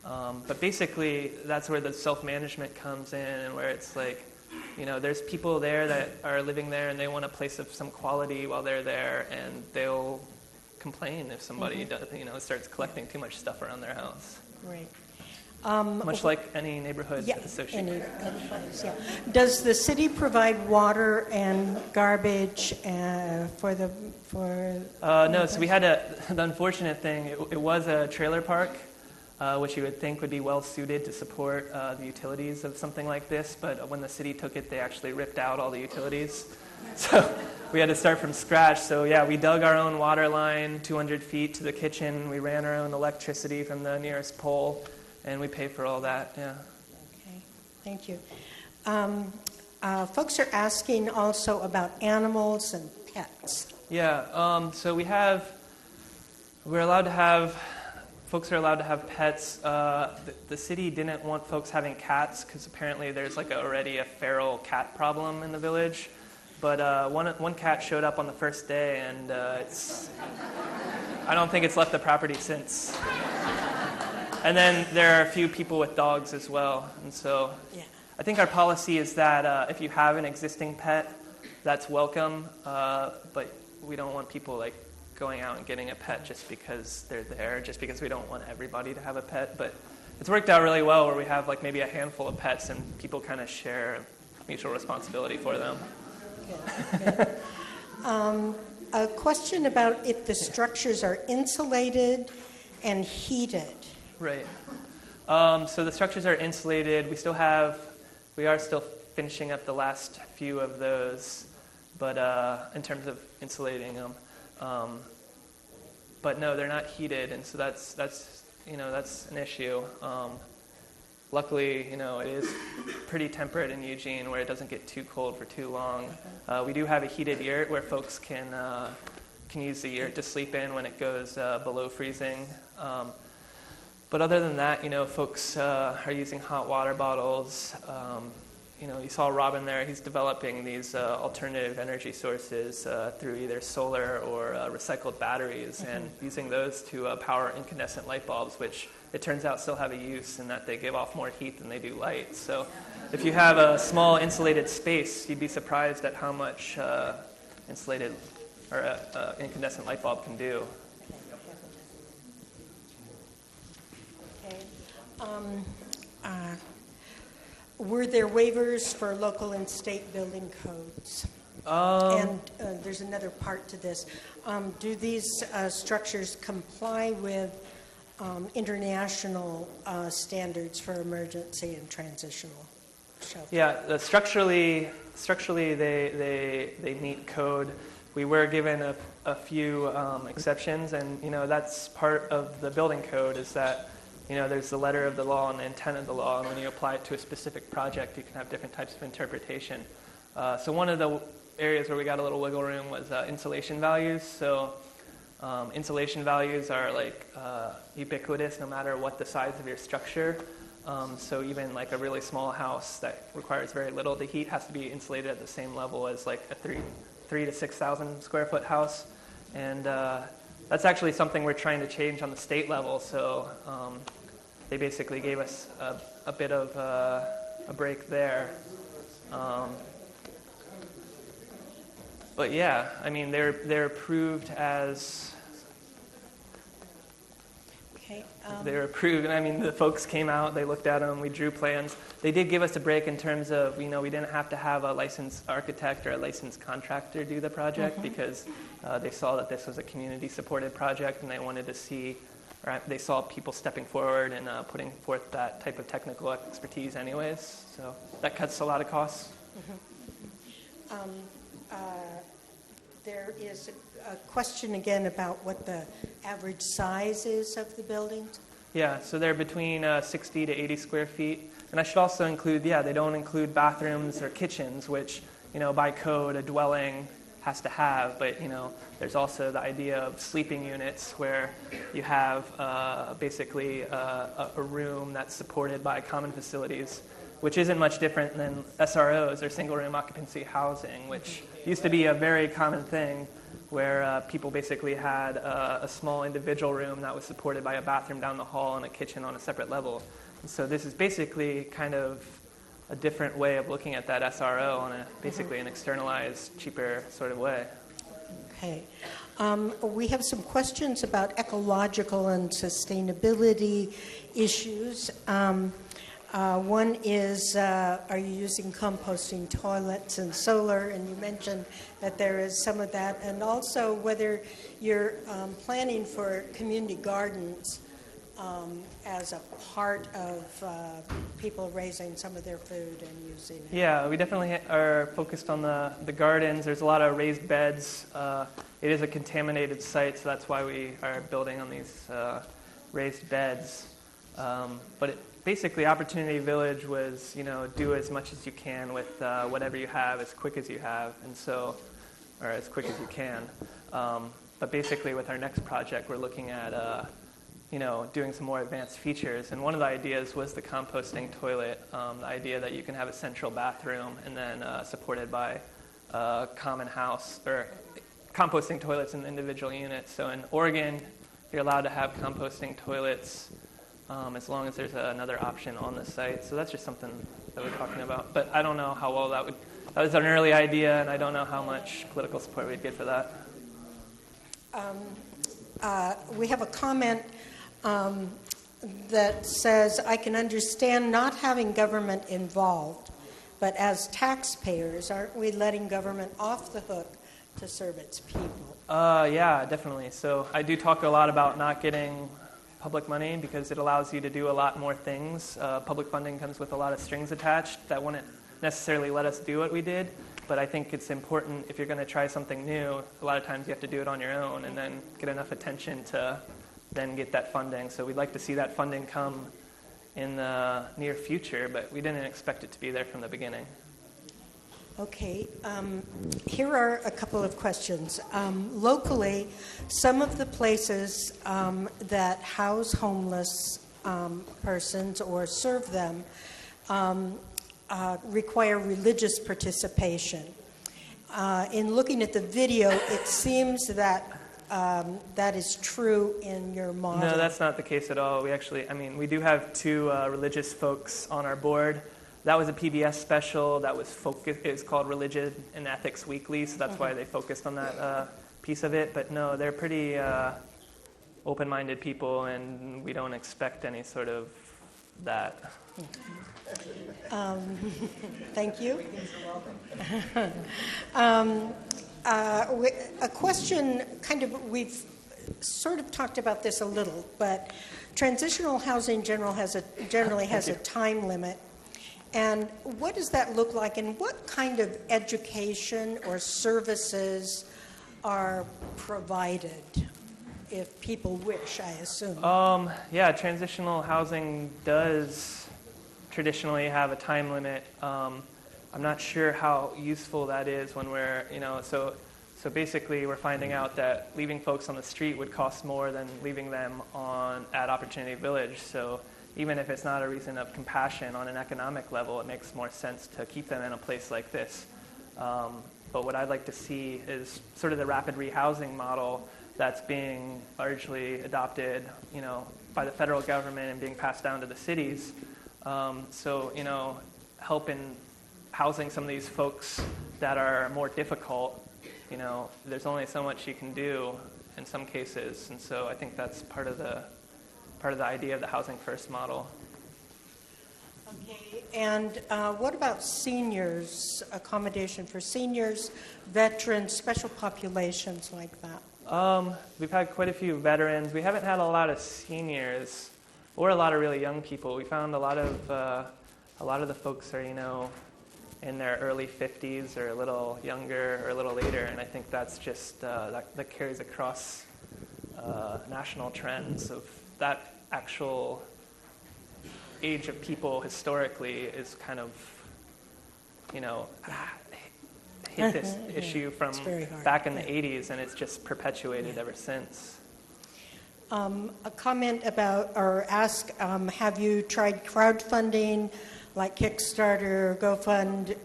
But basically, that's where the self-management comes in, and where it's there's people there that are living there and they want a place of some quality while they're there, and they'll complain if somebody does, starts collecting too much stuff around their house. Great. Much like any neighborhood association. Any other place, yeah. Does the city provide water and garbage for the No, so we had the unfortunate thing, it was a trailer park, which you would think would be well suited to support the utilities of something like this, but when the city took it, they actually ripped out all the utilities. So we had to start from scratch. So yeah, we dug our own water line 200 feet to the kitchen. We ran our own electricity from the nearest pole, and we paid for all that, yeah. Okay, thank you. Folks are asking also about animals and pets. Yeah, so folks are allowed to have pets. The city didn't want folks having cats because apparently there's already a feral cat problem in the village. But one cat showed up on the first day, and I don't think it's left the property since. And then there are a few people with dogs as well. And so I think our policy is that if you have an existing pet, that's welcome. But we don't want people going out and getting a pet just because they're there, just because we don't want everybody to have a pet. But it's worked out really well where we have like maybe a handful of pets and people kind of share mutual responsibility for them. Good. A question about if the structures are insulated and heated. Right. So the structures are insulated. We are still finishing up the last few of those, but in terms of insulating them. But no, they're not heated, and so that's an issue. Luckily, it is pretty temperate in Eugene where it doesn't get too cold for too long. We do have a heated yurt where folks can use the yurt to sleep in when it goes below freezing. But other than that, folks are using hot water bottles. You saw Robin there. He's developing these alternative energy sources through either solar or recycled batteries, and using those to power incandescent light bulbs, which it turns out still have a use in that they give off more heat than they do light. So if you have a small insulated space, you'd be surprised at how much insulated or incandescent light bulb can do. Were there waivers for local and state building codes? And there's another part to this. Do these structures comply with international standards for emergency and transitional shelter? Yeah, structurally they meet code. We were given a few exceptions, and that's part of the building code is that there's the letter of the law and the intent of the law, and when you apply it to a specific project, you can have different types of interpretation. So one of the areas where we got a little wiggle room was insulation values. So insulation values are like ubiquitous no matter what the size of your structure. So even like a really small house that requires very little, the heat has to be insulated at the same level as like a 3 to 6,000 square foot house. And that's actually something we're trying to change on the state level. So they basically gave us a bit of a break there. But yeah, I mean, they're approved as... Okay. They're approved, and I mean, the folks came out, they looked at them, we drew plans. They did give us a break in terms of, we didn't have to have a licensed architect or a licensed contractor do the project because they saw that this was a community-supported project, and they wanted to see, or they saw people stepping forward and putting forth that type of technical expertise anyways. So that cuts a lot of costs. There is a question again about what the average size is of the buildings. Yeah, so they're between 60 to 80 square feet. And I should also include, they don't include bathrooms or kitchens, which, by code a dwelling has to have. But, there's also the idea of sleeping units where you have basically a room that's supported by common facilities, which isn't much different than SROs or single-room occupancy housing, which used to be a very common thing where people basically had a small individual room that was supported by a bathroom down the hall and a kitchen on a separate level. And so this is basically kind of a different way of looking at that SRO on basically an externalized, cheaper sort of way. Okay. We have some questions about ecological and sustainability issues. One is, are you using composting toilets and solar? And you mentioned that there is some of that. And also whether you're planning for community gardens as a part of people raising some of their food and using it. Yeah, we definitely are focused on the gardens. There's a lot of raised beds. It is a contaminated site, so that's why we are building on these raised beds. But basically, Opportunity Village was, do as much as you can with whatever you have, as quick as you have, or as quick as you can. But basically, with our next project, we're looking at, doing some more advanced features. And one of the ideas was the composting toilet, the idea that you can have a central bathroom and then supported by common house, or composting toilets in individual units. So in Oregon, you're allowed to have composting toilets as long as there's another option on the site. So that's just something that we're talking about. But I don't know how well that was an early idea, and I don't know how much political support we'd get for that. we have a comment that says, I can understand not having government involved, but as taxpayers, aren't we letting government off the hook to serve its people? Yeah, definitely. So I do talk a lot about not getting public money because it allows you to do a lot more things. Public funding comes with a lot of strings attached that wouldn't necessarily let us do what we did. But I think it's important if you're going to try something new, a lot of times you have to do it on your own and then get enough attention to then get that funding. So we'd like to see that funding come in the near future, but we didn't expect it to be there from the beginning. Okay, here are a couple of questions. Locally, some of the places that house homeless persons or serve them require religious participation. In looking at the video, it seems that that is true in your model. No, that's not the case at all. We do have two religious folks on our board. That was a PBS special that was focused. It's called Religion and Ethics Weekly, so that's why they focused on that piece of it. But no, they're pretty open-minded people, and we don't expect any sort of that. Thank you. A question, we've sort of talked about this a little, but transitional housing generally has a time limit. And what does that look like, and what kind of education or services are provided if people wish, I assume? Yeah, transitional housing does traditionally have a time limit. I'm not sure how useful that is when we're, so basically we're finding out that leaving folks on the street would cost more than leaving them at Opportunity Village. So even if it's not a reason of compassion on an economic level, it makes more sense to keep them in a place like this. But what I'd like to see is sort of the rapid rehousing model that's being largely adopted, by the federal government and being passed down to the cities. Help in housing some of these folks that are more difficult. There's only so much you can do in some cases, and so I think that's part of the idea of the Housing First model. Okay, and what about seniors, accommodation for seniors, veterans, special populations like that? We've had quite a few veterans. We haven't had a lot of seniors or a lot of really young people. We found a lot of the folks are, in their early 50s or a little younger or a little later, and I think that's just, that carries across national trends of that actual age of people historically is kind of, hit this issue from back in the 80s, and it's just perpetuated ever since. A comment about, or ask, have you tried crowdfunding like Kickstarter or GoFund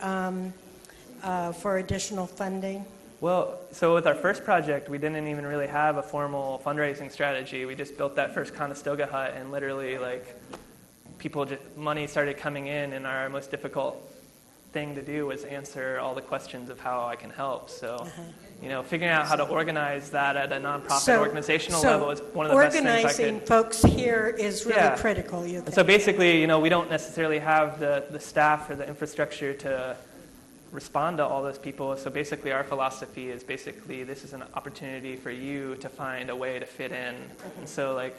for additional funding? Well, so with our first project, we didn't even really have a formal fundraising strategy. We just built that first Conestoga hut, and literally, money started coming in, and our most difficult thing to do was answer all the questions of how I can help. So, figuring out how to organize that at a nonprofit organizational level is one of the best things I could. Organizing folks here is really critical, you think? So basically, we don't necessarily have the staff or the infrastructure to respond to all those people. So basically our philosophy is this is an opportunity for you to find a way to fit in. And so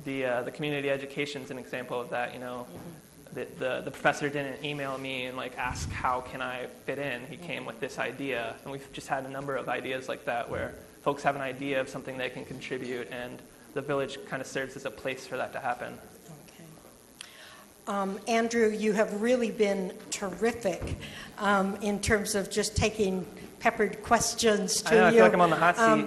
the community education is an example of that. The professor didn't email me and ask how can I fit in. He came with this idea, and we've just had a number of ideas like that where folks have an idea of something they can contribute, and the village kind of serves as a place for that to happen. Andrew, you have really been terrific in terms of just taking peppered questions to you. I feel like I'm on the hot seat.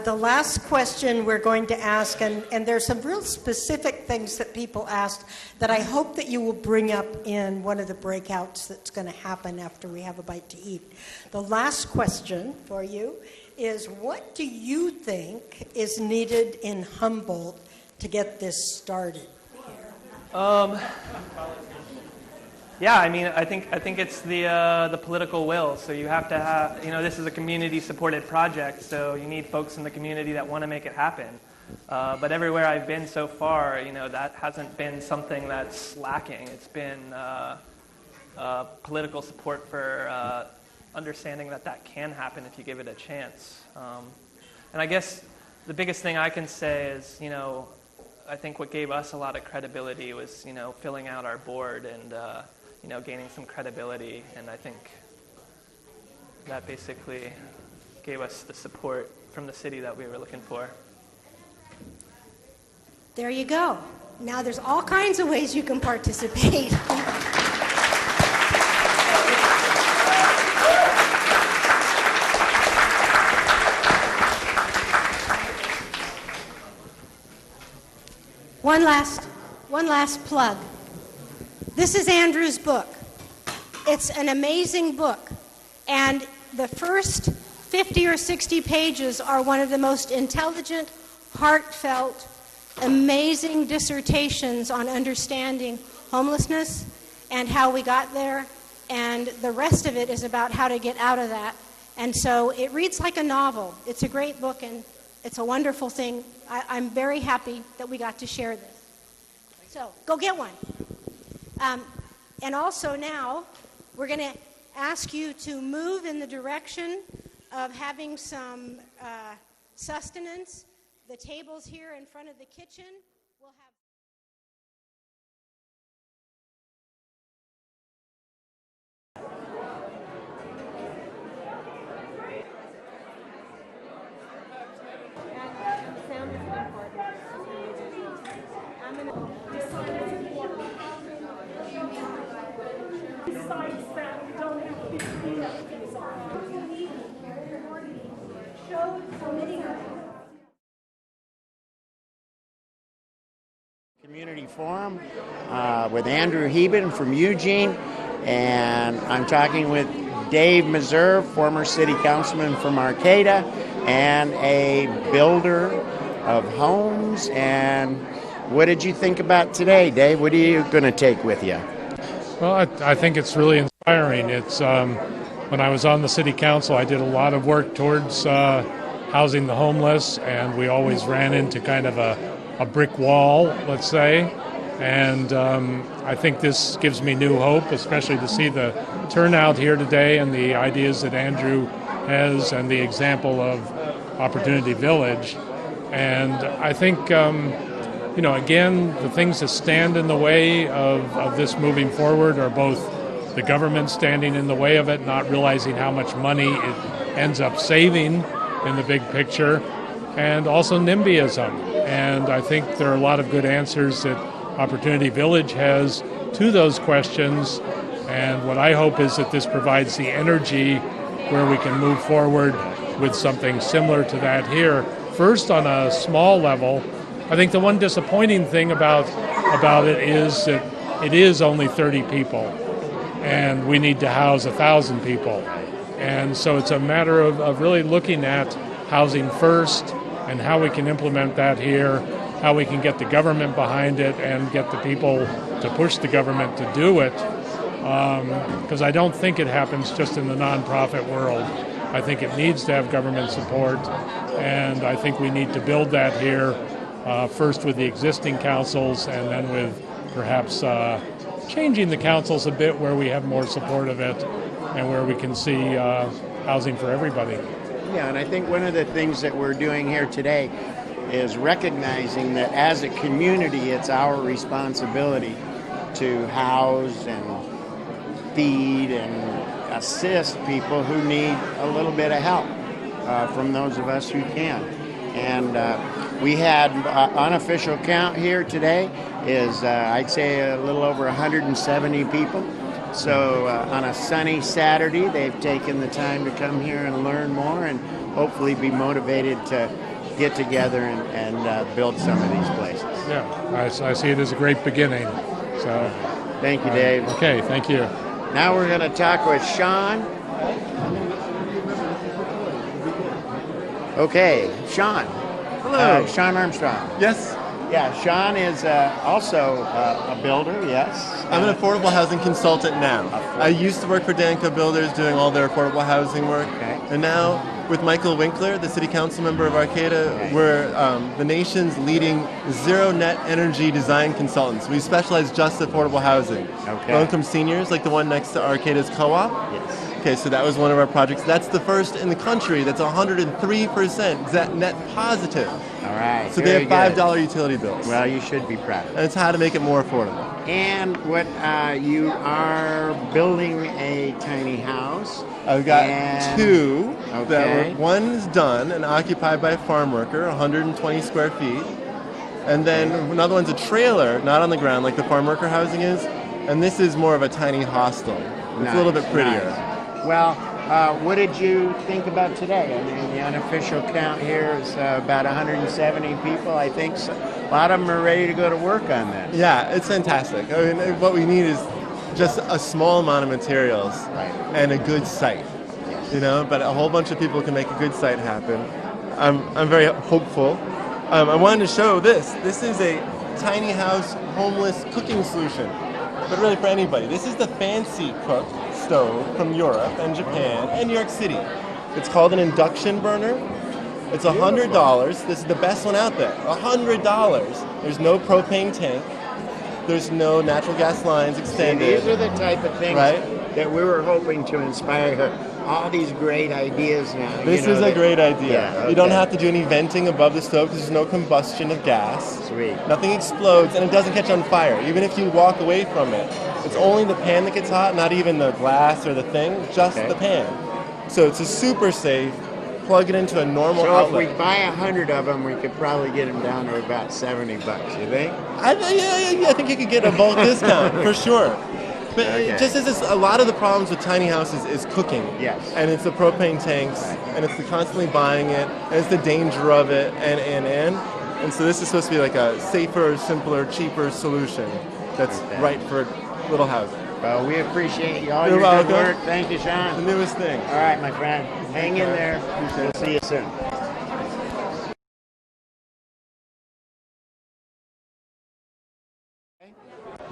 The last question we're going to ask, and there's some real specific things that people asked that I hope that you will bring up in one of the breakouts that's going to happen after we have a bite to eat. The last question for you is, what do you think is needed in Humboldt to get this started here? Yeah, I mean, I think it's the political will. So you have to have, this is a community-supported project, so you need folks in the community that want to make it happen. But everywhere I've been so far, that hasn't been something that's lacking. It's been political support for understanding that can happen if you give it a chance. And I guess the biggest thing I can say is, I think what gave us a lot of credibility was, filling out our board and, gaining some credibility. And I think that basically gave us the support from the city that we were looking for. There you go. Now there's all kinds of ways you can participate. One last plug. This is Andrew's book. It's an amazing book, and the first 50 or 60 pages are one of the most intelligent, heartfelt, amazing dissertations on understanding homelessness and how we got there, and the rest of it is about how to get out of that. And so it reads like a novel. It's a great book, and it's a wonderful thing. I'm very happy that we got to share this. So go get one. And also now, we're going to ask you to move in the direction of having some sustenance. The tables here in front of the kitchen will have... Community Forum with Andrew Heben from Eugene, and I'm talking with Dave Meserve, former city councilman from Arcata, and a builder of homes. And what did you think about today, Dave? What are you going to take with you? Well, I think it's really inspiring. It's when I was on the city council, I did a lot of work towards housing the homeless, and we always ran into kind of a brick wall, let's say. And I think this gives me new hope, especially to see the turnout here today and the ideas that Andrew has and the example of Opportunity Village. And I think, again, the things that stand in the way of this moving forward are both the government standing in the way of it, not realizing how much money it ends up saving in the big picture, and also NIMBYism. And I think there are a lot of good answers that Opportunity Village has to those questions. And what I hope is that this provides the energy where we can move forward with something similar to that here. First, on a small level, I think the one disappointing thing about it is that it is only 30 people, and we need to house 1,000 people. And so it's a matter of really looking at housing first and how we can implement that here, how we can get the government behind it and get the people to push the government to do it. Because I don't think it happens just in the nonprofit world. I think it needs to have government support, and I think we need to build that here, first with the existing councils and then with perhaps changing the councils a bit where we have more support of it and where we can see housing for everybody. Yeah, and I think one of the things that we're doing here today is recognizing that as a community, it's our responsibility to house and feed and assist people who need a little bit of help from those of us who can. And we had unofficial count here today is I'd say a little over 170 people. So on a sunny Saturday, they've taken the time to come here and learn more and hopefully be motivated to get together and build some of these places. Yeah, I see it as a great beginning. So, thank you, Dave. Okay, thank you. Now we're going to talk with Sean. Okay, Sean. Hello. Sean Armstrong. Yes. Yeah, Sean is also a builder, yes. I'm an affordable housing consultant now. I used to work for Danco Builders doing all their affordable housing work. Okay. And now with Michael Winkler, the city council member of Arcata, Okay. we're the nation's leading zero net energy design consultants. We specialize just affordable housing. Okay. Low-income seniors, like the one next to Arcata's co-op. Yes. Okay, so that was one of our projects. That's the first in the country that's 103% net positive. All right. So they very have good. $5 utility bills. Well, you should be proud. And it's how to make it more affordable. And what you are building a tiny house. I've got And- two Okay. that one's done and occupied by a farm worker, 120 square feet. And then another one's a trailer, not on the ground like the farm worker housing is. And this is more of a tiny hostel. It's a little bit prettier. Nice. Well, what did you think about today? I mean, the unofficial count here is about 170 people. I think a lot of them are ready to go to work on this. Yeah, it's fantastic. I mean, what we need is just a small amount of materials Right. and a good site. You know, but a whole bunch of people can make a good site happen. I'm very hopeful. I wanted to show this. This is a tiny house homeless cooking solution, but really for anybody. This is the fancy cook stove from Europe and Japan and New York City. It's called an induction burner. It's $100. This is the best one out there. $100. There's no propane tank. There's no natural gas lines And extended. these are the type of things Right. that we were hoping to inspire her. All these great ideas now. This is a great idea. Yeah, You don't okay. have to do any venting above the stove because there's no combustion of gas. Sweet. Nothing explodes and it doesn't catch on fire. Even if you walk away from it, it's only the pan that gets hot, not even the glass or the thing, just Okay. the pan. So it's a super safe. Plug it into a normal So if we outlet. buy 100 of them, we could probably get them down to about $70. You think? I think you could get a bulk discount for sure. But Okay. it just as a lot of the problems with tiny houses is cooking. Yes. And it's the propane tanks, and it's the constantly buying it, and it's the danger of it, and so this is supposed to be like a safer, simpler, cheaper solution that's Okay. right for little housing. Well, we appreciate all You're your good welcome. work. Thank you, The Sean. newest thing. All right, my friend. Hang in there. Appreciate We'll see you soon.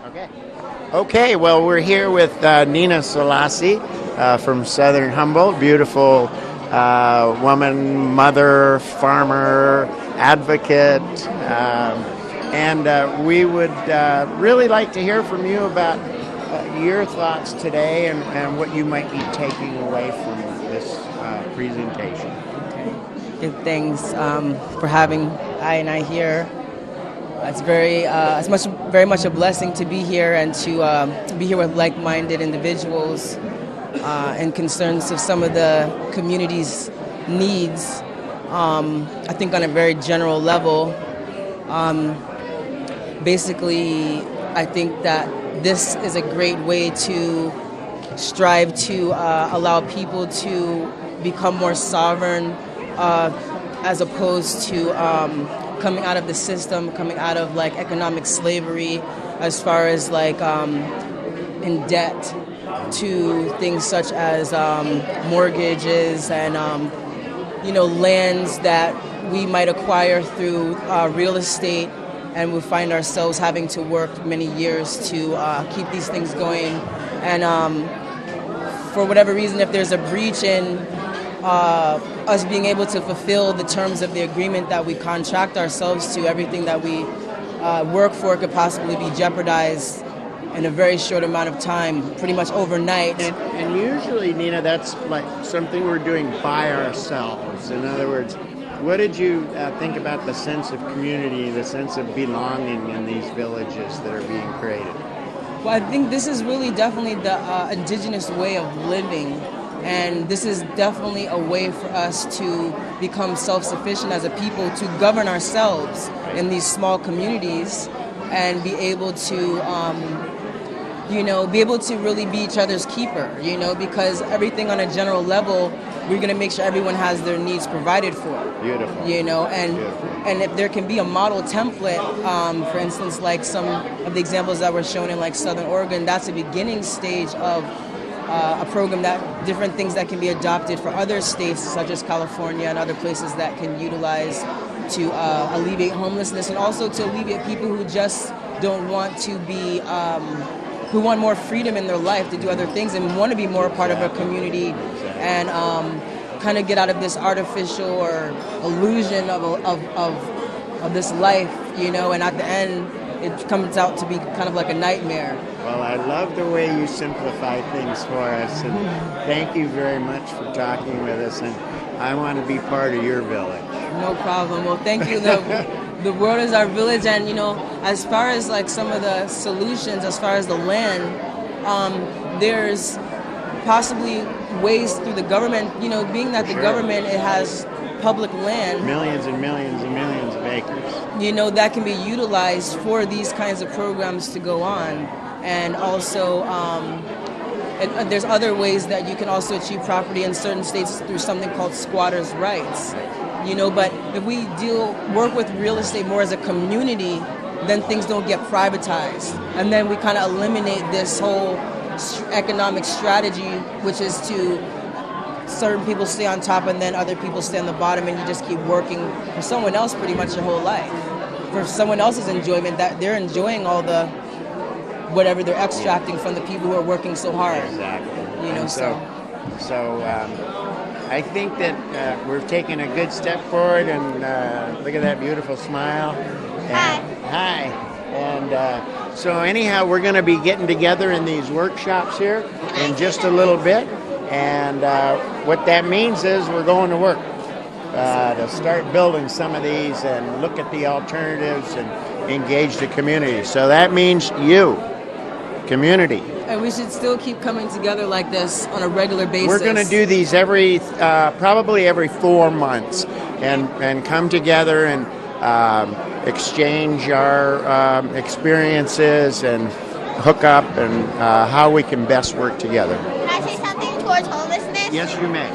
Okay. Okay, well, we're here with Nina Solasi from Southern Humboldt. Beautiful woman, mother, farmer, advocate. And we would really like to hear from you about your thoughts today and what you might be taking away from this presentation. Good things for having I here. It's very much a blessing to be here and to be here with like-minded individuals and concerns of some of the community's needs. I think on a very general level. Basically, I think that this is a great way to strive to allow people to become more sovereign as opposed to coming out of the system, coming out of like economic slavery as far as like in debt to things such as mortgages and lands that we might acquire through real estate, and we find ourselves having to work many years to keep these things going. And for whatever reason, if there's a breach in us being able to fulfill the terms of the agreement that we contract ourselves to, everything that we work for could possibly be jeopardized in a very short amount of time, pretty much overnight. And usually, Nina, that's like something we're doing by ourselves. In other words, what did you think about the sense of community, the sense of belonging in these villages that are being created? Well, I think this is really definitely the indigenous way of living. And this is definitely a way for us to become self-sufficient as a people, to govern ourselves in these small communities and be able to, be able to really be each other's keeper, because everything on a general level, we're going to make sure everyone has their needs provided for. Beautiful. And if there can be a model template, for instance, like some of the examples that were shown in like Southern Oregon, that's a beginning stage of a program that different things that can be adopted for other states such as California and other places that can utilize alleviate homelessness, and also to alleviate people who just don't want to be, who want more freedom in their life to do other things and want to be more a part of a community, and kind of get out of this artificial or illusion of this life, and at the end it comes out to be kind of like a nightmare. Well, I love the way you simplify things for us, and thank you very much for talking with us, and I want to be part of your village. No problem. Well, thank you. The world is our village, and as far as like some of the solutions, as far as the land, there's possibly ways through the government, being that the government, it has public land, millions and millions and millions of acres, that can be utilized for these kinds of programs to go on. And also there's other ways that you can also achieve property in certain states through something called squatters' rights. But if we work with real estate more as a community, then things don't get privatized. And then we kind of eliminate this whole economic strategy, which is to certain people stay on top and then other people stay on the bottom, and you just keep working for someone else pretty much your whole life. For someone else's enjoyment, that they're enjoying all the whatever they're extracting from the people who are working so hard. Exactly. So I think that we're taking a good step forward, and look at that beautiful smile. Hi. And so anyhow, we're going to be getting together in these workshops here in just a little bit, and what that means is we're going to work to start building some of these and look at the alternatives and engage the community. So that means you, community. And we should still keep coming together like this on a regular basis. We're going to do these probably every 4 months, and come together and exchange our experiences and hook up, and how we can best work together. Can I say something towards homelessness? Yes, you may.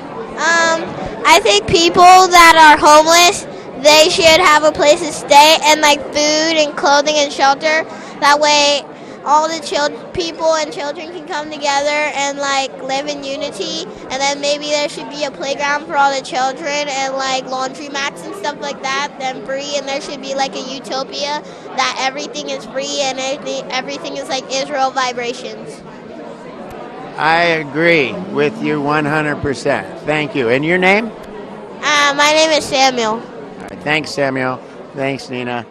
I think people that are homeless, they should have a place to stay and like food and clothing and shelter. That way all the people and children can come together and like live in unity, and then maybe there should be a playground for all the children and like laundry mats and stuff like that, then free, and there should be like a utopia that everything is free and everything is like Israel vibrations. I agree with you 100%. Thank you. And your name? My name is Samuel. All right, thanks, Samuel. Thanks, Nina.